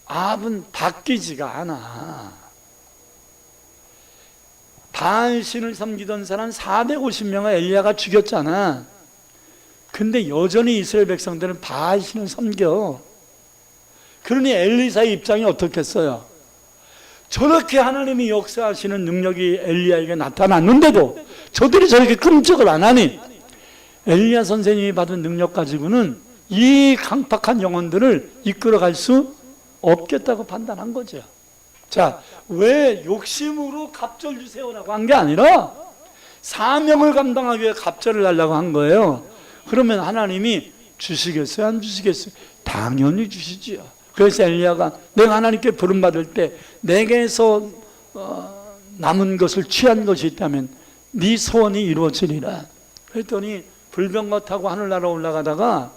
아합은 바뀌지가 않아. 바알신을 섬기던 사람 450명을 엘리야가 죽였잖아. 근데 여전히 이스라엘 백성들은 바알신을 섬겨. 그러니 엘리사의 입장이 어떻겠어요? 저렇게 하나님이 역사하시는 능력이 엘리야에게 나타났는데도 저들이 저렇게 끔찍을 안 하니 엘리야 선생님이 받은 능력 가지고는 이 강팍한 영혼들을 이끌어갈 수 없겠다고 판단한 거죠. 자, 왜 욕심으로 갑절 주세요라고 한 게 아니라 사명을 감당하기 위해 갑절을 하려고 한 거예요. 그러면 하나님이 주시겠어요? 안 주시겠어요? 당연히 주시지요. 그래서 엘리야가 내가 하나님께 부름받을 때 내게서 남은 것을 취한 것이 있다면 네 소원이 이루어지리라. 그랬더니 불병거 타고 하늘나라 올라가다가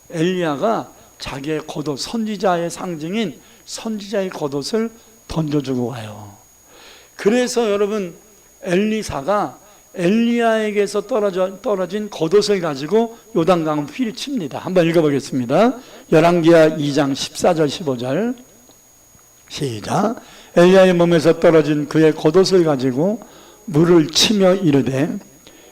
엘리야가 자기의 겉옷, 선지자의 상징인 선지자의 겉옷을 던져주고 가요. 그래서 여러분, 엘리사가 엘리야에게서 떨어진 겉옷을 가지고 요단강을 휘리칩니다. 한번 읽어보겠습니다. 열왕기하 2장 14절 15절 시작. 엘리야의 몸에서 떨어진 그의 겉옷을 가지고 물을 치며 이르되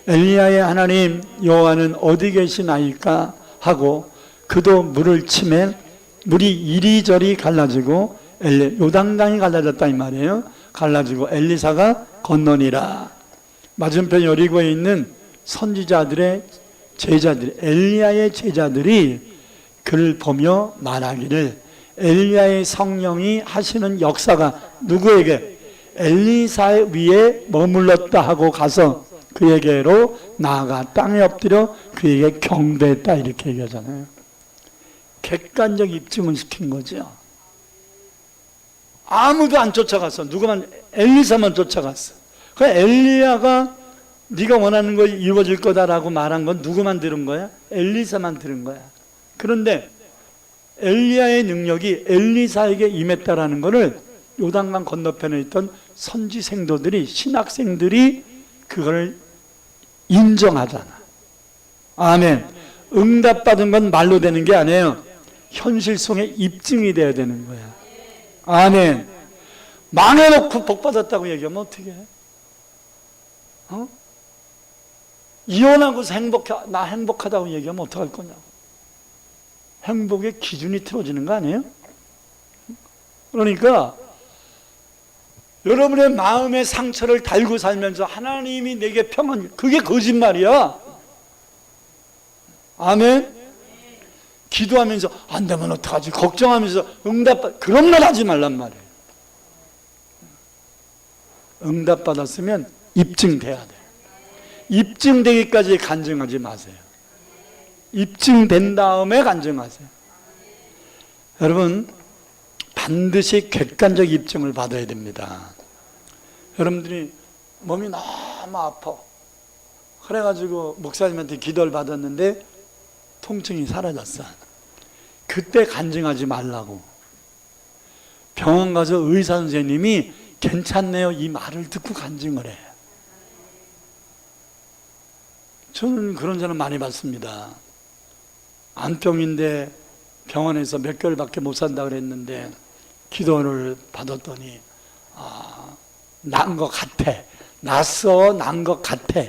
엘리야의 하나님 여호와는 어디 계시나이까 하고 그도 물을 치매 물이 이리저리 갈라지고 요단강이 갈라졌다 이 말이에요. 갈라지고 엘리사가 건너니라. 맞은편 여리고에 있는 선지자들의 제자들, 엘리야의 제자들이 그를 보며 말하기를 엘리야의 성령이 하시는 역사가 누구에게? 엘리사 위에 머물렀다 하고 가서 그에게로 나아가 땅에 엎드려 그에게 경배했다 이렇게 얘기하잖아요. 객관적 입증을 시킨 거죠. 아무도 안 쫓아갔어. 누구만? 엘리사만 쫓아갔어. 그 엘리야가 네가 원하는 거 이루어질 거다라고 말한 건 누구만 들은 거야? 엘리사만 들은 거야. 그런데 엘리야의 능력이 엘리사에게 임했다라는 것을 요단강 건너편에 있던 선지 생도들이, 신학생들이 그걸 인정하잖아. 아멘. 응답받은 건 말로 되는 게 아니에요. 현실 속에 입증이 돼야 되는 거야. 아멘. 망해놓고 복받았다고 얘기하면 어떻게 해? 이혼하고서 나 행복하다고 얘기하면 어떡할 거냐고. 행복의 기준이 틀어지는 거 아니에요? 그러니까 여러분의 마음의 상처를 달고 살면서 하나님이 내게 평안, 그게 거짓말이야. 아멘. 기도하면서 안 되면 어떡하지? 걱정하면서 그런 말 하지 말란 말이에요. 응답받았으면 입증돼야 돼. 입증되기까지 간증하지 마세요. 입증된 다음에 간증하세요. 여러분, 반드시 객관적 입증을 받아야 됩니다. 여러분들이 몸이 너무 아파. 그래가지고 목사님한테 기도를 받았는데 통증이 사라졌어. 그때 간증하지 말라고. 병원 가서 의사 선생님이 괜찮네요 이 말을 듣고 간증을 해. 저는 그런 사람 많이 봤습니다. 안병인데 병원에서 몇 개월밖에 못 산다 그랬는데 기도를 받았더니 난 것 같아. 났어. 난 것 같아.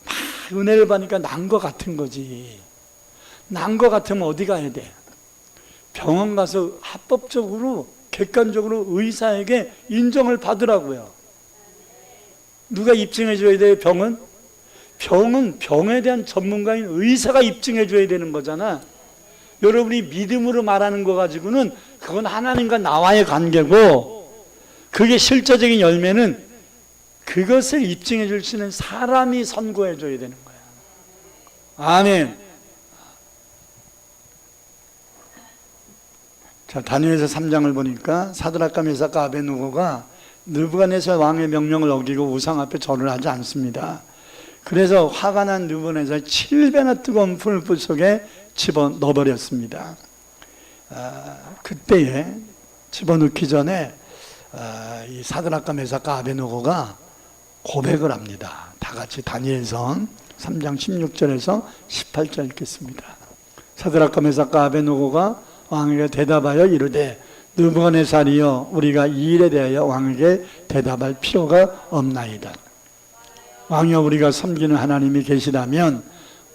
막 은혜를 받으니까 난 것 같은 거지. 난 것 같으면 어디 가야 돼? 병원 가서 합법적으로 객관적으로 의사에게 인정을 받으라고요. 누가 입증해 줘야 돼요? 병은 병에 대한 전문가인 의사가 입증해 줘야 되는 거잖아. 여러분이 믿음으로 말하는 거 가지고는 그건 하나님과 나와의 관계고, 그게 실제적인 열매는 그것을 입증해 줄 수 있는 사람이 선고해 줘야 되는 거야. 아멘. 자, 다니엘서 3장을 보니까 사드락과 메삭과 아벳느고가 느부갓네살 왕의 명령을 어기고 우상 앞에 절을 하지 않습니다. 그래서 화가 난 느부갓네살 7배나 뜨거운 풀불 속에 집어넣어버렸습니다. 그때에 집어넣기 전에 이 사드락과 메삭과 아벳느고가 고백을 합니다. 다 같이 다니엘서 3장 16절에서 18절 읽겠습니다. 사드락과 메삭과 아벳느고가 왕에게 대답하여 이르되 느부갓네살이여 우리가 이 일에 대하여 왕에게 대답할 필요가 없나이다. 왕이여 우리가 섬기는 하나님이 계시다면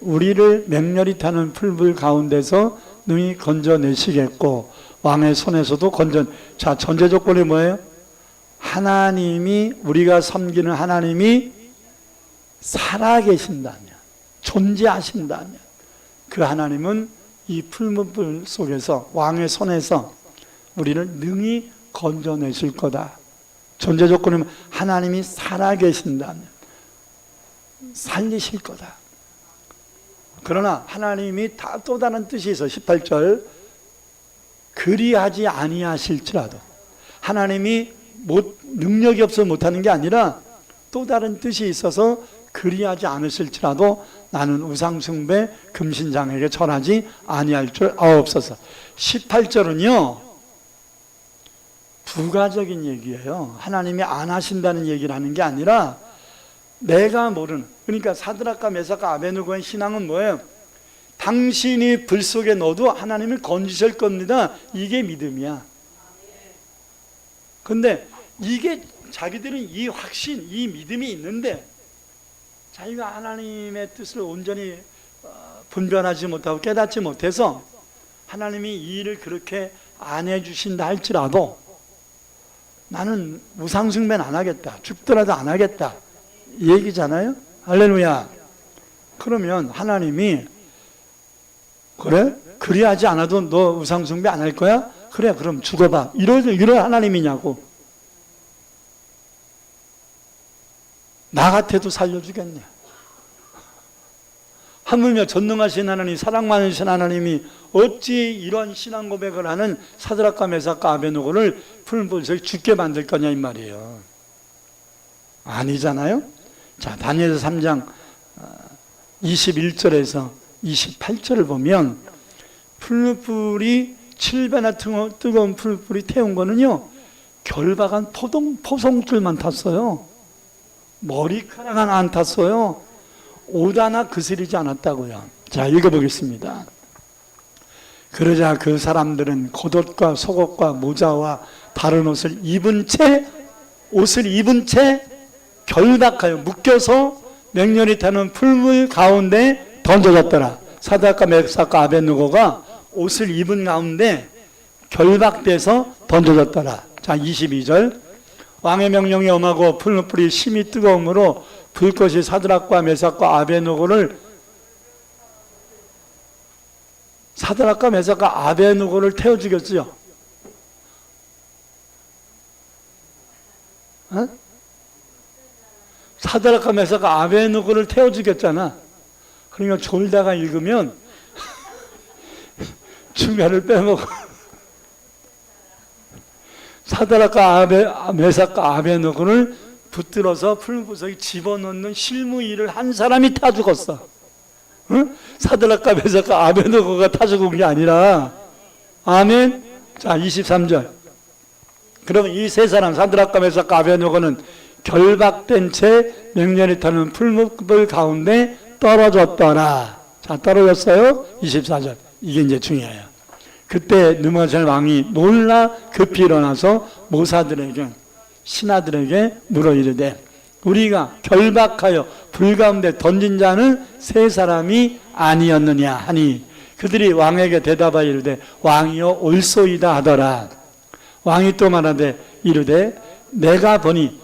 우리를 맹렬히 타는 풀불 가운데서 능히 건져내시겠고 왕의 손에서도 자, 전제 조건이 뭐예요? 하나님이, 우리가 섬기는 하나님이 살아계신다면, 존재하신다면 그 하나님은 이 풀문불 속에서 왕의 손에서 우리를 능히 건져내실 거다. 전제 조건은 하나님이 살아계신다면 살리실 거다. 그러나 하나님이 또 다른 뜻이 있어. 18절 그리하지 아니하실지라도, 하나님이 능력이 없어서 못하는 게 아니라 또 다른 뜻이 있어서 그리하지 않으실지라도 나는 우상숭배 금신장에게 절하지 아니할 줄 아옵소서. 18절은요 부가적인 얘기예요. 하나님이 안 하신다는 얘기를 하는 게 아니라 내가 모르는, 그러니까 사드락과 메삭과 아벳느고의 신앙은 뭐예요? 당신이 불 속에 넣어도 하나님을 건지실 겁니다. 이게 믿음이야. 근데 이게 자기들은 이 확신, 이 믿음이 있는데 자기가 하나님의 뜻을 온전히 분별하지 못하고 깨닫지 못해서 하나님이 이 일을 그렇게 안 해주신다 할지라도 나는 우상숭배는 안 하겠다, 죽더라도 안 하겠다 이 얘기잖아요. 할렐루야. 그러면 하나님이 그래? 그리하지 않아도 너 우상숭배 안 할 거야? 그래 그럼 죽어봐, 이런 하나님이냐고. 나 같아도 살려주겠네. 하물며 전능하신 하나님, 사랑 많으신 하나님이 어찌 이런 신앙 고백을 하는 사드락과 메삭과 아벳느고를 풀불에서 죽게 만들 거냐 이 말이에요. 아니잖아요. 자, 다니엘서 3장 21절에서 28절을 보면 풀불이 7배나 뜨거운 풀불이 태운 거는요 결박한 포송줄만 탔어요. 머리카락 하나 안 탔어요. 옷 하나 그스리지 않았다고요. 자, 읽어보겠습니다. 그러자 그 사람들은 겉옷과 속옷과 모자와 다른 옷을 입은 채 결박하여 묶여서 맹렬히 타는 풀물 가운데 던져졌더라. 사드락과 메삭과 아벳느고가 옷을 입은 가운데 결박돼서 던져졌더라. 자, 22절. 왕의 명령이 엄하고 풀무불이 심히 뜨거움으로 불꽃이 사드락과 메삭과 아벳느고를 태워 죽였죠. 사드락과 메삭과 아벳느고를 태워 죽였잖아. 그러니까 졸다가 읽으면 중간을 빼먹어. 사드락과 메삭과 아베느고를 붙들어서 풀무석에 집어넣는 실무 일을 한 사람이 타 죽었어. 응? 사드락과 메삭과 아베느고가 타 죽은 게 아니라. 아멘. 자, 23절. 그러면 이 세 사람 사드락과 메삭과 아베느고는 결박된 채 맹렬히 타는 풀무불 가운데 떨어졌더라. 자, 떨어졌어요. 24절. 이게 이제 중요해요. 그때 느부갓네살 왕이 놀라 급히 일어나서 모사들에게, 신하들에게 물어 이르되 우리가 결박하여 불 가운데 던진 자는 세 사람이 아니었느냐 하니 그들이 왕에게 대답하여 이르되 왕이여 옳소이다 하더라. 왕이 또 말하되 이르되 내가 보니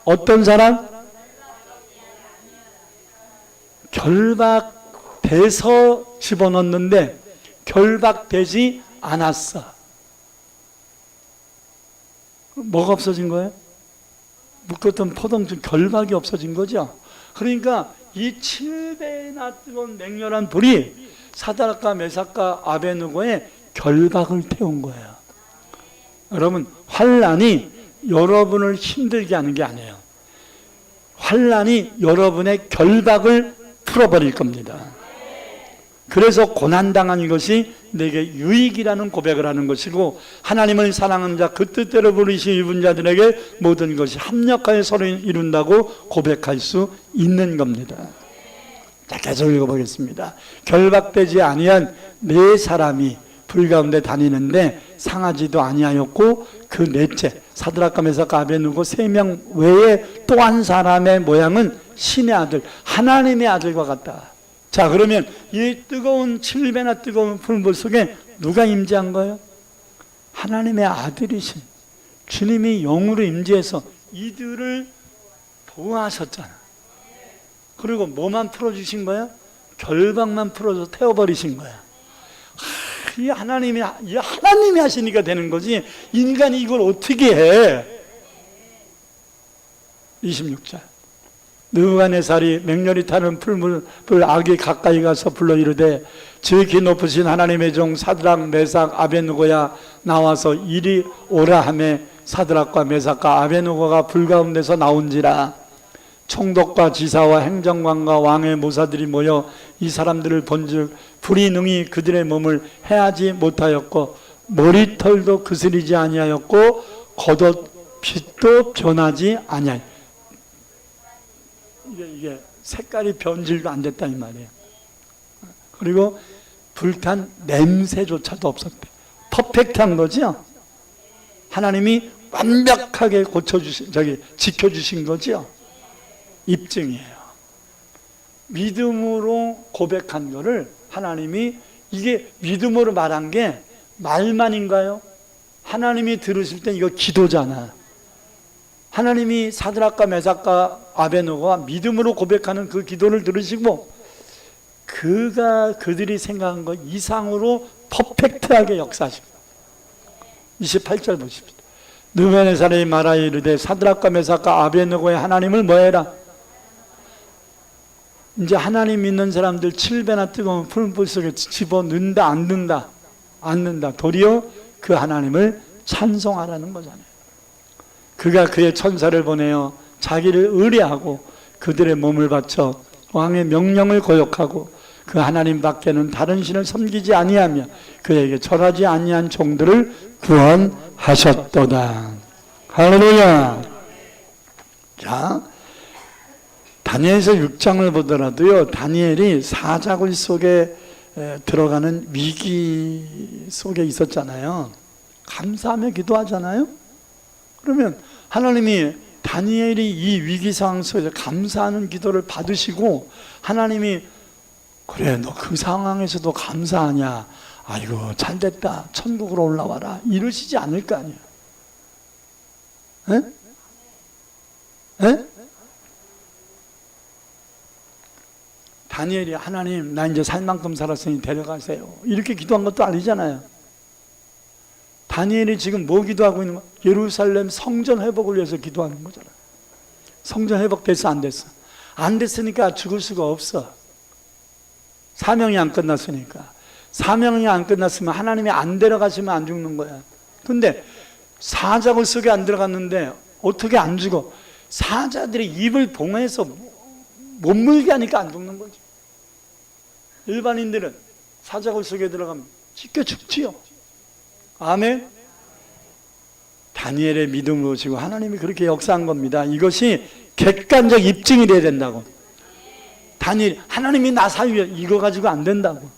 어떤 사람? 결박돼서 집어넣는데 결박되지 않았어. 뭐가 없어진 거예요? 묶었던 포동줄 결박이 없어진 거죠. 그러니까 이 7배나 뜨거운 맹렬한 불이 사드락과 메삭과 아베느고의 결박을 태운 거예요. 여러분, 환난이 여러분을 힘들게 하는 게 아니에요. 환난이 여러분의 결박을 풀어버릴 겁니다. 그래서 고난당한 것이 내게 유익이라는 고백을 하는 것이고 하나님을 사랑하는 자 그 뜻대로 부르신 이분 자들에게 모든 것이 합력하여 서로 이룬다고 고백할 수 있는 겁니다. 자, 계속 읽어보겠습니다. 결박되지 아니한 네 사람이 불 가운데 다니는데 상하지도 아니하였고 그 넷째 사드락과 메삭과 아베느고 3명 외에 또 한 사람의 모양은 신의 아들 하나님의 아들과 같다. 자, 그러면 이 뜨거운 7배나 뜨거운 불불 속에 누가 임재한 거예요? 하나님의 아들이신 주님이 영으로 임재해서 이들을 보호하셨잖아. 그리고 뭐만 풀어주신 거야? 결박만 풀어서 태워버리신 거야. 이 하나님이 하시니까 되는 거지 인간이 이걸 어떻게 해? 26절 느부갓네살이 맹렬히 타는 불 악이 가까이 가서 불러 이르되 지극히 높으신 하나님의 종 사드락 메삭 아베느고야 나와서 이리 오라 하매 사드락과 메삭과 아베느고가 불 가운데서 나온지라. 총독과 지사와 행정관과 왕의 모사들이 모여 이 사람들을 본즉 불이 능히 그들의 몸을 해하지 못하였고 머리털도 그스리지 아니하였고 겉옷 빛도 변하지 아니하였고 이게 색깔이 변질도 안 됐다 이 말이에요. 그리고 불탄 냄새조차도 없었대. 퍼펙트한 거죠. 하나님이 완벽하게 지켜주신 거죠. 입증이에요. 믿음으로 고백한 거를 하나님이 이게 믿음으로 말한 게 말만인가요? 하나님이 들으실 땐 이거 기도잖아. 하나님이 사드락과 메삭과 아베느고가 믿음으로 고백하는 그 기도를 들으시고 그들이 생각한 것 이상으로 퍼펙트하게 역사하십니다. 28절 보십시오. 느부갓네살이 말하여 이르되 사드락과 메삭과 아베느고의 하나님을 뭐해라? 이제 하나님 믿는 사람들 7배나 뜨거운 풀불 속에 집어넣는다 안 넣는다? 안 넣는다. 도리어 그 하나님을 찬송하라는 거잖아요. 그가 그의 천사를 보내어 자기를 의뢰하고 그들의 몸을 바쳐 왕의 명령을 거역하고 그 하나님 밖에는 다른 신을 섬기지 아니하며 그에게 절하지 아니한 종들을 구원하셨도다. 할렐루야. 자, 다니엘서 6장을 보더라도요, 다니엘이 사자굴 속에 들어가는 위기 속에 있었잖아요. 감사하며 기도하잖아요. 그러면 하나님이 다니엘이 이 위기 상황 속에서 감사하는 기도를 받으시고 하나님이 그래 너 그 상황에서도 감사하냐, 아이고 잘됐다 천국으로 올라와라 이러시지 않을 거 아니에요. 에? 에? 다니엘이 하나님 나 이제 살 만큼 살았으니 데려가세요 이렇게 기도한 것도 아니잖아요. 다니엘이 지금 뭐 기도하고 있는 거야? 예루살렘 성전 회복을 위해서 기도하는 거잖아요. 성전 회복됐어 안 됐어? 안 됐으니까 죽을 수가 없어. 사명이 안 끝났으니까. 사명이 안 끝났으면 하나님이 안 데려가시면 안 죽는 거야. 근데 사자굴 속에 안 들어갔는데 어떻게 안 죽어? 사자들이 입을 봉해서 못 물게 하니까 안 죽는 거죠. 일반인들은 사자굴 속에 들어가면 찢겨 죽지요. 아멘. 다니엘의 믿음으로 지금 하나님이 그렇게 역사한 겁니다. 이것이 객관적 입증이 돼야 된다고. 다니엘, 하나님이 나 살려, 이거 가지고 안 된다고.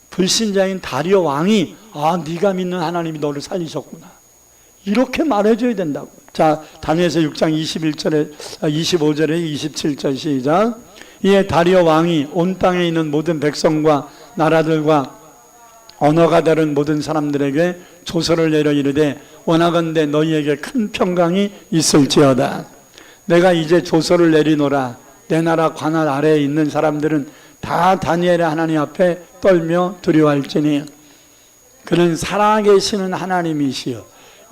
불신자인 다리오 왕이 네가 믿는 하나님이 너를 살리셨구나, 이렇게 말해줘야 된다고. 자, 다니엘서 6장 21절에 25절에 27절 시작. 이에 다리오 왕이 온 땅에 있는 모든 백성과 나라들과 언어가 다른 모든 사람들에게 조서를 내려 이르되 원하건대 너희에게 큰 평강이 있을지어다. 내가 이제 조서를 내리노라. 내 나라 관할 아래에 있는 사람들은 다 다니엘의 하나님 앞에 떨며 두려워할지니 그는 살아계시는 하나님이시여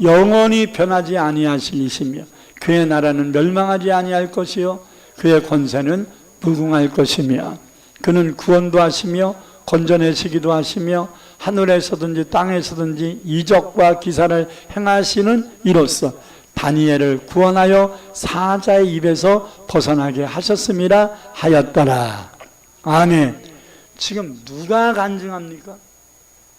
영원히 변하지 아니하실 이시며 그의 나라는 멸망하지 아니할 것이요 그의 권세는 무궁할 것이며 그는 구원도 하시며 건져내시기도 하시며 하늘에서든지 땅에서든지 이적과 기사를 행하시는 이로써 다니엘을 구원하여 사자의 입에서 벗어나게 하셨음이라 하였더라. 아멘. 지금 누가 간증합니까?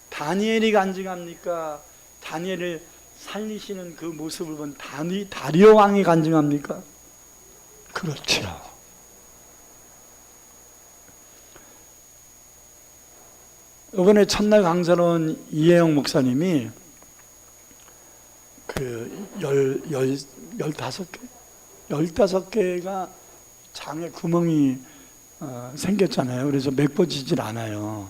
다니엘이 간증합니까? 다니엘을 살리시는 그 모습을 본 다리오 왕이 간증합니까? 그렇죠. 이번에 첫날 강사로 온 이혜영 목사님이 그 15개가 장에 구멍이 생겼잖아요. 그래서 메꿔지질 않아요.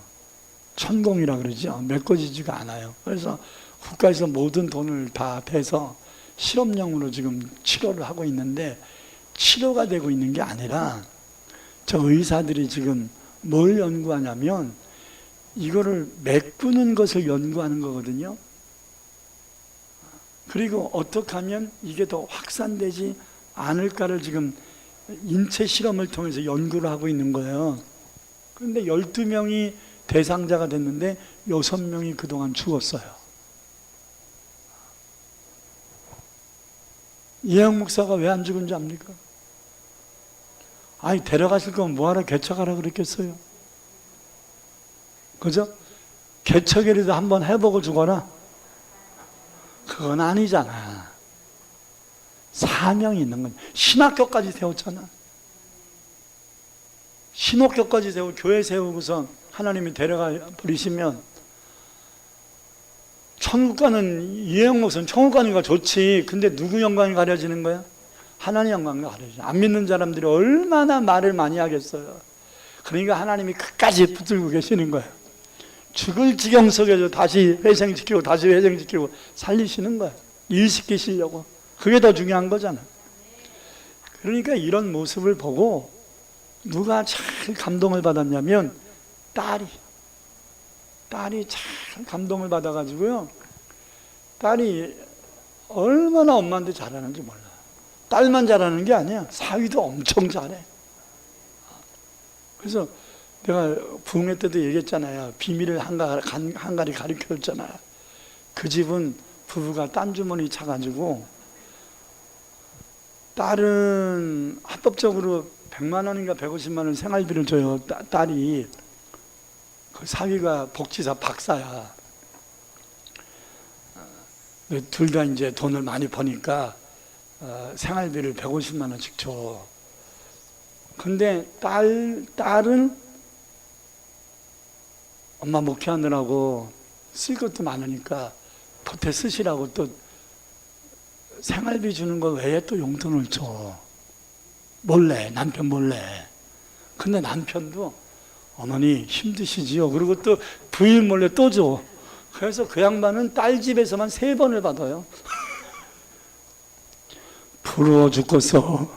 천공이라 그러죠. 메꿔지지가 않아요. 그래서 국가에서 모든 돈을 다 대서 실험용으로 지금 치료를 하고 있는데 치료가 되고 있는 게 아니라 저 의사들이 지금 뭘 연구하냐면 이거를 메꾸는 것을 연구하는 거거든요. 그리고 어떻게 하면 이게 더 확산되지 않을까를 지금 인체 실험을 통해서 연구를 하고 있는 거예요. 그런데 12명이 대상자가 됐는데 6명이 그동안 죽었어요. 이혜영 목사가 왜 안 죽은지 압니까? 아니, 데려가실 거면 뭐하러 개척하라 그랬겠어요? 그죠? 개척이라도 한번 해보고 죽어라? 그건 아니잖아. 사명이 있는 건 신학교까지 세웠잖아. 신학교까지 세우고 교회 세우고서 하나님이 데려가 버리시면 천국 가는 이혜영 목사는 천국 가니까 좋지. 근데 누구 영광이 가려지는 거야? 하나님 영광이 가려지죠. 안 믿는 사람들이 얼마나 말을 많이 하겠어요. 그러니까 하나님이 끝까지 붙들고 계시는 거예요. 죽을 지경 속에서 다시 회생시키고 다시 회생시키고 살리시는 거예요. 일시키시려고. 그게 더 중요한 거잖아. 그러니까 이런 모습을 보고 누가 잘 감동을 받았냐면 딸이 잘 감동을 받아가지고요. 딸이 얼마나 엄마한테 잘하는지 몰라. 딸만 잘하는 게 아니야. 사위도 엄청 잘해. 그래서 내가 부흥회 때도 얘기했잖아요. 비밀을 한가리 가르쳐줬잖아요. 그 집은 부부가 딴 주머니 차가지고 딸은 합법적으로 100만 원인가 150만 원 생활비를 줘요. 딸이. 그 사위가 복지사 박사야. 둘 다 이제 돈을 많이 버니까 생활비를 150만 원씩 줘. 근데 딸은 엄마 목회하느라고 쓸 것도 많으니까 보태 쓰시라고 또 생활비 주는 거 외에 또 용돈을 줘. 몰래, 남편 몰래. 근데 남편도 어머니 힘드시지요. 그리고 또 부인 몰래 또 줘. 그래서 그 양반은 딸 집에서만 3번을 받아요. 부러워 죽겠어.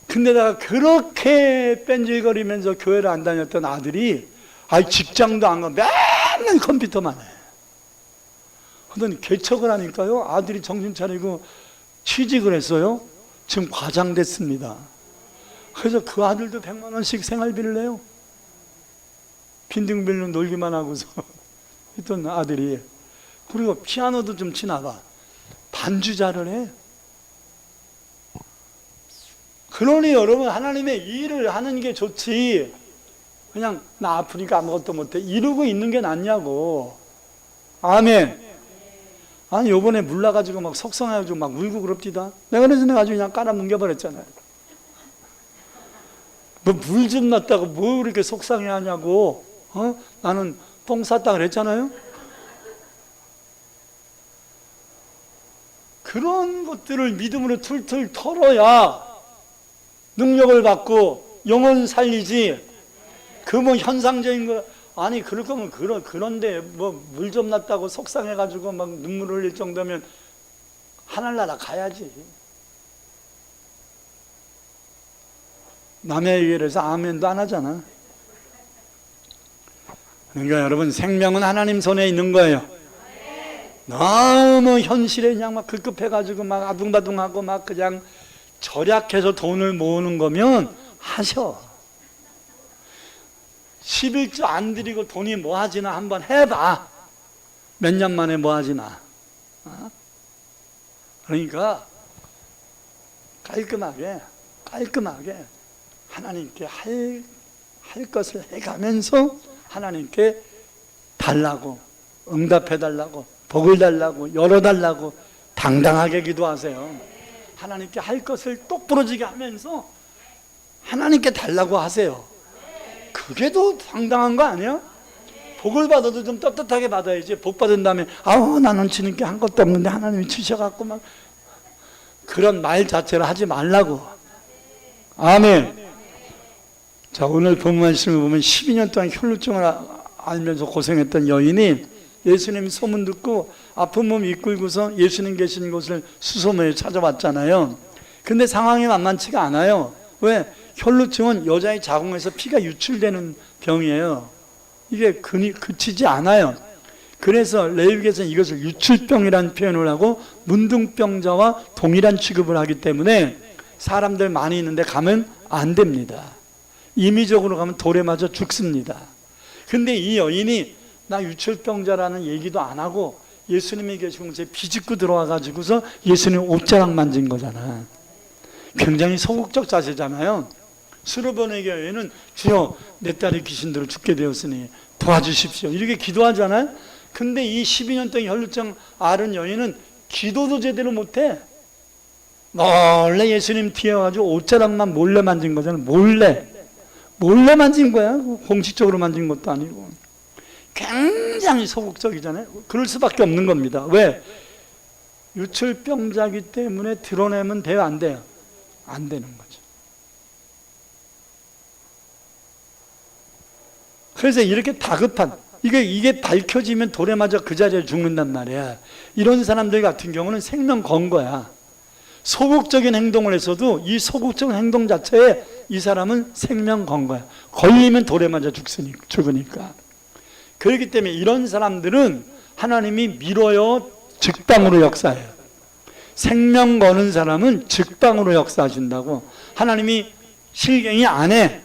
근데 내가 그렇게 뺀질거리면서 교회를 안 다녔던 아들이 직장도 안 가고 맨날 컴퓨터만 해. 그러더니 개척을 하니까요. 아들이 정신 차리고 취직을 했어요. 지금 과장 됐습니다. 그래서 그 아들도 100만 원씩 생활비를 내요. 빈둥빈둥 놀기만 하고서 있던 아들이. 그리고 피아노도 좀 치나 봐. 반주 잘을 해. 그러니 여러분, 하나님의 일을 하는 게 좋지, 그냥 나 아프니까 아무것도 못해 이러고 있는 게 낫냐고. 아멘. 아니 요번에 물 나가지고 막 속상해가지고 막 울고 그럽디다. 그래서 내가 아주 그냥 깔아 뭉겨버렸잖아요. 뭐 물 좀 났다고 뭐 그렇게 속상해 하냐고. 나는 똥 쌌다 그랬잖아요. 그런 것들을 믿음으로 툴툴 털어야 능력을 받고 영혼 살리지. 그 뭐 현상적인 거 아니, 그럴 거면 그런데 뭐 물 좀 났다고 속상해가지고 막 눈물 흘릴 정도면 하늘나라 가야지. 남의 얘기를 해서 아멘도 안 하잖아. 그러니까 여러분, 생명은 하나님 손에 있는 거예요. 너무 현실에 그냥 막 급급해가지고 막 아둥바둥하고 막 그냥 절약해서 돈을 모으는 거면 하셔. 11조 안 드리고 돈이 뭐하지나 한번 해봐. 몇 년 만에 뭐하지나. 그러니까 깔끔하게 하나님께 할 것을 해가면서 하나님께 달라고, 응답해달라고, 복을 달라고, 열어달라고 당당하게 기도하세요. 하나님께 할 것을 똑부러지게 하면서 하나님께 달라고 하세요. 그게 더 당당한 거 아니야? 복을 받아도 좀 떳떳하게 받아야지. 복 받은 다음에 아우 나는 주님께 한 것도 없는데 하나님이 주셔갖고 막 그런 말 자체를 하지 말라고. 아멘. 자, 오늘 본문 말씀을 보면 12년 동안 혈루증을 알면서 고생했던 여인이 예수님 소문 듣고 아픈 몸 이끌고서 예수님 계신 곳을 수소문에 찾아왔잖아요. 근데 상황이 만만치가 않아요. 왜? 혈루증은 여자의 자궁에서 피가 유출되는 병이에요. 이게 그치지 않아요. 그래서 레위기에서는 이것을 유출병이라는 표현을 하고 문둥병자와 동일한 취급을 하기 때문에 사람들 많이 있는데 가면 안 됩니다. 임의적으로 가면 돌에 맞아 죽습니다. 근데 이 여인이 나 유출병자라는 얘기도 안 하고 예수님이 계신 곳에 비집고 들어와 가지고서 예수님 옷자락 만진 거잖아. 굉장히 소극적 자세잖아요. 수르보네 교회는 주여 내 딸이 귀신들을 죽게 되었으니 도와주십시오 이렇게 기도하잖아요. 근데 이 12년 동안 혈루증 앓은 여인은 기도도 제대로 못해. 몰래 예수님 뒤에 와가지고 옷자락만 몰래 만진 거잖아요. 몰래 만진 거야. 공식적으로 만진 것도 아니고. 굉장히 소극적이잖아요. 그럴 수밖에 없는 겁니다. 왜? 유출병자이기 때문에 드러내면 돼요, 안 돼요? 안 되는 거죠. 그래서 이렇게 다급한, 이게 밝혀지면 돌에 맞아 그 자리에 죽는단 말이야. 이런 사람들 같은 경우는 생명 건 거야. 소극적인 행동을 했어도 이 소극적인 행동 자체에 이 사람은 생명 건 거야. 걸리면 돌에 맞아 죽으니까. 그렇기 때문에 이런 사람들은 하나님이 밀어요, 즉방으로 역사해요. 생명 거는 사람은 즉방으로 역사하신다고. 하나님이 실갱이 안 해.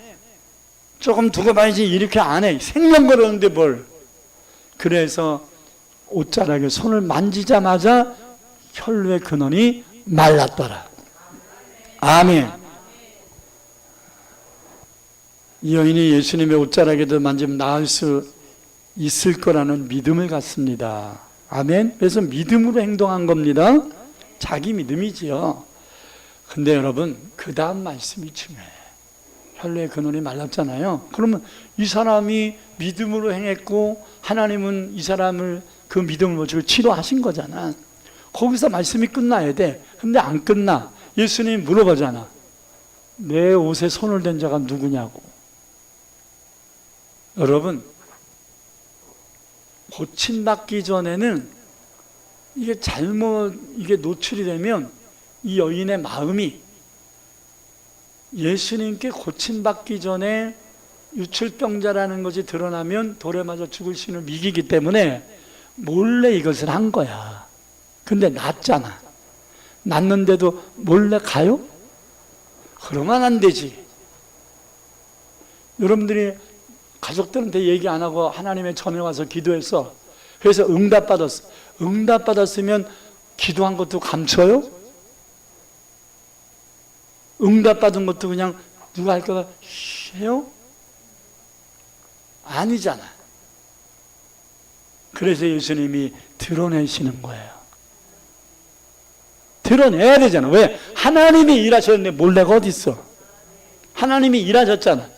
조금 두고 봐야지 이렇게 안 해. 생명 거르는데 뭘. 그래서 옷자락에 손을 만지자마자 혈루의 근원이 말랐더라. 아멘. 이 여인이 예수님의 옷자락에도 만지면 나을 수 있을 거라는 믿음을 갖습니다. 아멘. 그래서 믿음으로 행동한 겁니다. 자기 믿음이지요. 근데 여러분, 그 다음 말씀이 중요해. 혈루의 근원이 말랐잖아요. 그러면 이 사람이 믿음으로 행했고 하나님은 이 사람을 그 믿음을 모시고 치료하신 거잖아. 거기서 말씀이 끝나야 돼. 근데 안 끝나. 예수님이 물어보잖아. 내 옷에 손을 댄 자가 누구냐고. 여러분, 고침받기 전에는 이게 이게 노출이 되면 이 여인의 마음이 예수님께 고침받기 전에 유출병자라는 것이 드러나면 돌에 맞아 죽을 신을 미기기 때문에 몰래 이것을 한 거야. 근데 낫잖아. 낫는데도 몰래 가요? 그러면 안 되지. 여러분들이 가족들한테 얘기 안 하고 하나님의 전에 와서 기도했어. 그래서 응답받았어. 응답받았으면 기도한 것도 감춰요? 응답받은 것도 그냥 누가 할 거다 해요? 아니잖아. 그래서 예수님이 드러내시는 거예요. 드러내야 되잖아. 왜? 하나님이 일하셨는데 몰래가 어디 있어? 하나님이 일하셨잖아.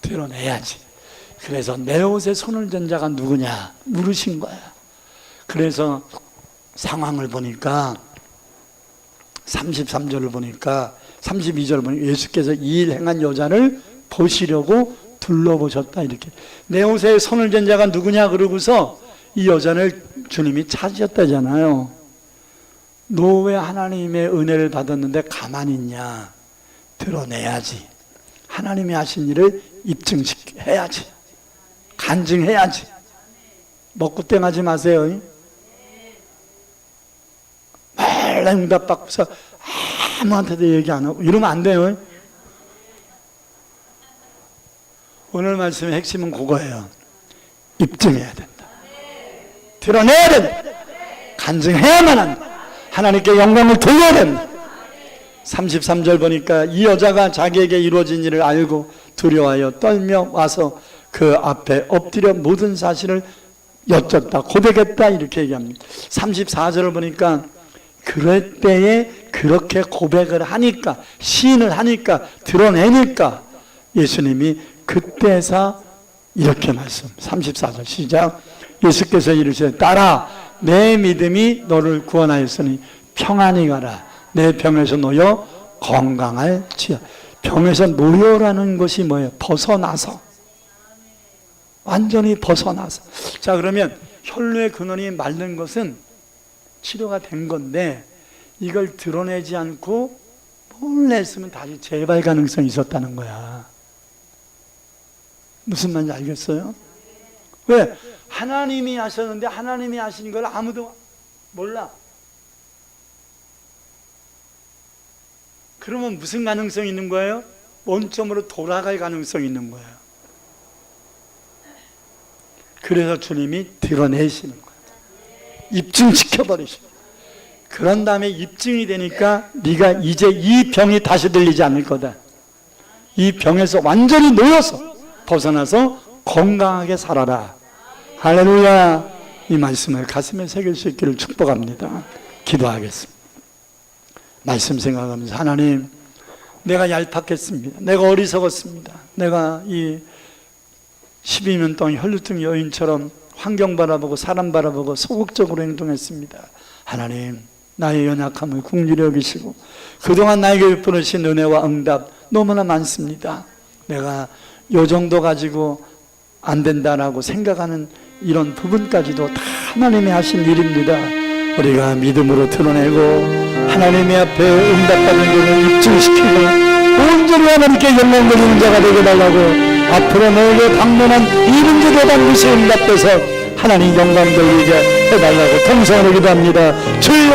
드러내야지. 그래서 내 옷에 손을 댄 자가 누구냐 물으신 거야. 그래서 상황을 보니까 33절을 보니까 32절을 보니까 예수께서 이 일 행한 여자를 보시려고 둘러보셨다. 이렇게 내 옷에 손을 댄 자가 누구냐 그러고서 이 여자를 주님이 찾으셨다잖아요. 너 왜 하나님의 은혜를 받았는데 가만히 있냐? 드러내야지. 하나님이 하신 일을 입증해야지. 간증해야지. 먹고 땡하지 마세요. 말라 응답받고서 아무한테도 얘기 안 하고 이러면 안 돼요. 오늘 말씀의 핵심은 그거예요. 입증해야 된다. 드러내야 된다. 간증해야만 한다. 하나님께 영광을 돌려야 된다. 33절 보니까 이 여자가 자기에게 이루어진 일을 알고 두려워하여 떨며 와서 그 앞에 엎드려 모든 사실을 여쭙다, 고백했다 이렇게 얘기합니다. 34절을 보니까 그럴 때에 그렇게 고백을 하니까, 시인을 하니까, 드러내니까 예수님이 그때서 이렇게 말씀. 34절 시작. 예수께서 이르시되 딸아 내 믿음이 너를 구원하였으니 평안히 가라. 내 병에서 놓여 건강할지어. 병에서 놓여라는 것이 뭐예요? 벗어나서, 완전히 벗어나서. 자, 그러면 혈루의 근원이 마른 것은 치료가 된 건데 이걸 드러내지 않고 몰래 했으면 다시 재발 가능성이 있었다는 거야. 무슨 말인지 알겠어요? 왜? 하나님이 하셨는데 하나님이 하신 걸 아무도 몰라. 그러면 무슨 가능성이 있는 거예요? 원점으로 돌아갈 가능성이 있는 거예요. 그래서 주님이 드러내시는 거예요. 입증시켜버리시는 거예요. 그런 다음에 입증이 되니까 네가 이제 이 병이 다시 들리지 않을 거다. 이 병에서 완전히 놓여서 벗어나서 건강하게 살아라. 할렐루야. 이 말씀을 가슴에 새길 수 있기를 축복합니다. 기도하겠습니다. 말씀 생각하면서 하나님, 내가 얄팍했습니다. 내가 어리석었습니다. 내가 이 12년 동안 혈루증 여인처럼 환경 바라보고 사람 바라보고 소극적으로 행동했습니다. 하나님, 나의 연약함을 긍휼히 여기시고 그동안 나에게 베푸신 은혜와 응답 너무나 많습니다. 내가 요 정도 가지고 안 된다라고 생각하는 이런 부분까지도 다 하나님이 하신 일입니다. 우리가 믿음으로 드러내고 하나님의 앞에 응답받은 것을 입증시키고 온전히 하나님께 영광 돌리는 자가 되게 달라고 앞으로 너에게 방문한 이 문제도 반드시 응답돼서 하나님 영광 돌리게 해달라고 통성으로 기도합니다. 주여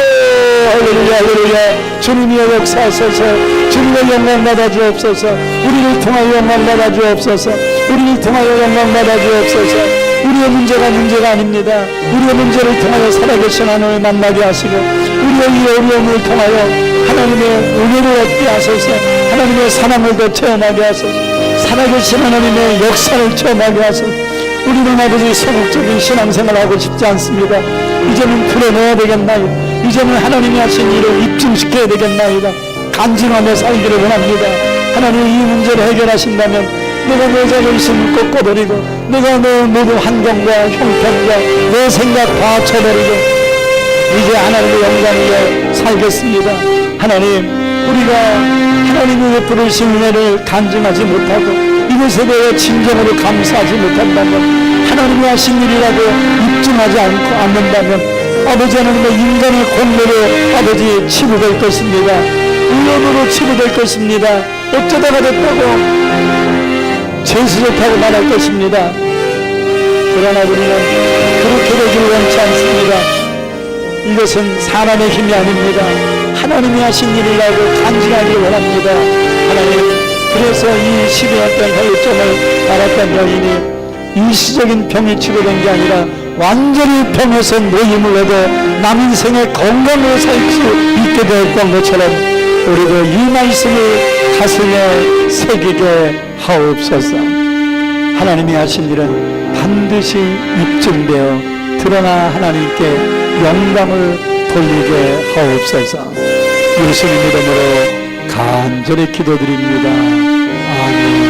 할렐루야 할렐루야. 주님이여 역사하소서. 주님의 영광 받아 주옵소서. 우리를 통하여 영광 받아 주옵소서. 우리를 통하여 영광 받아 주옵소서. 우리의 문제가 아닙니다. 우리의 문제를 통하여 살아계신 하나님을 만나게 하시고 우리의 이 어려움을 통하여 하나님의 은혜를 얻게 하소서. 하나님의 사랑을 더 체험하게 하소서. 살아계신 하나님의 역사를 체험하게 하소서. 우리는 아버지 소극적인 신앙생활을 하고 싶지 않습니다. 이제는 드러내야 되겠나요? 이제는 하나님이 하신 일을 입증시켜야 되겠나이다. 간증하며 살기를 원합니다. 하나님 이 문제를 해결하신다면 내가 내 자존심을 꺾어버리고 내가 내 모든 환경과 형편과 내 생각 다 쳐버리고 이제 하나님의 영광 위에 살겠습니다. 하나님, 우리가 하나님의 베푸신 은혜를 간증하지 못하고 이것에 대해 진정으로 감사하지 못한다면, 하나님이 하신 일이라고 입증하지 않는다면 아버지 하나님의 인간의 권리로 아버지 치부될 것입니다. 의원으로 치부될 것입니다. 어쩌다가 됐다고 재수 좋다고 말할 것입니다. 그러나 우리는 그렇게 되기를 원치 않습니다. 이것은 사람의 힘이 아닙니다. 하나님이 하신 일이라고 간증하기 원합니다. 하나님, 그래서 이 12년 동안 혈루증을 앓았던 여인이 일시적인 병이 치료된 게 아니라 완전히 병에서 노임을 얻어 남인생의 건강으로 살 수 있게 되었던 것처럼 우리도 이 말씀을 가슴에 새기게 하옵소서. 하나님이 하신 일은 반드시 입증되어 드러나 하나님께 영광을 돌리게 하옵소서. 예수님 이름으로 간절히 기도드립니다. 아멘.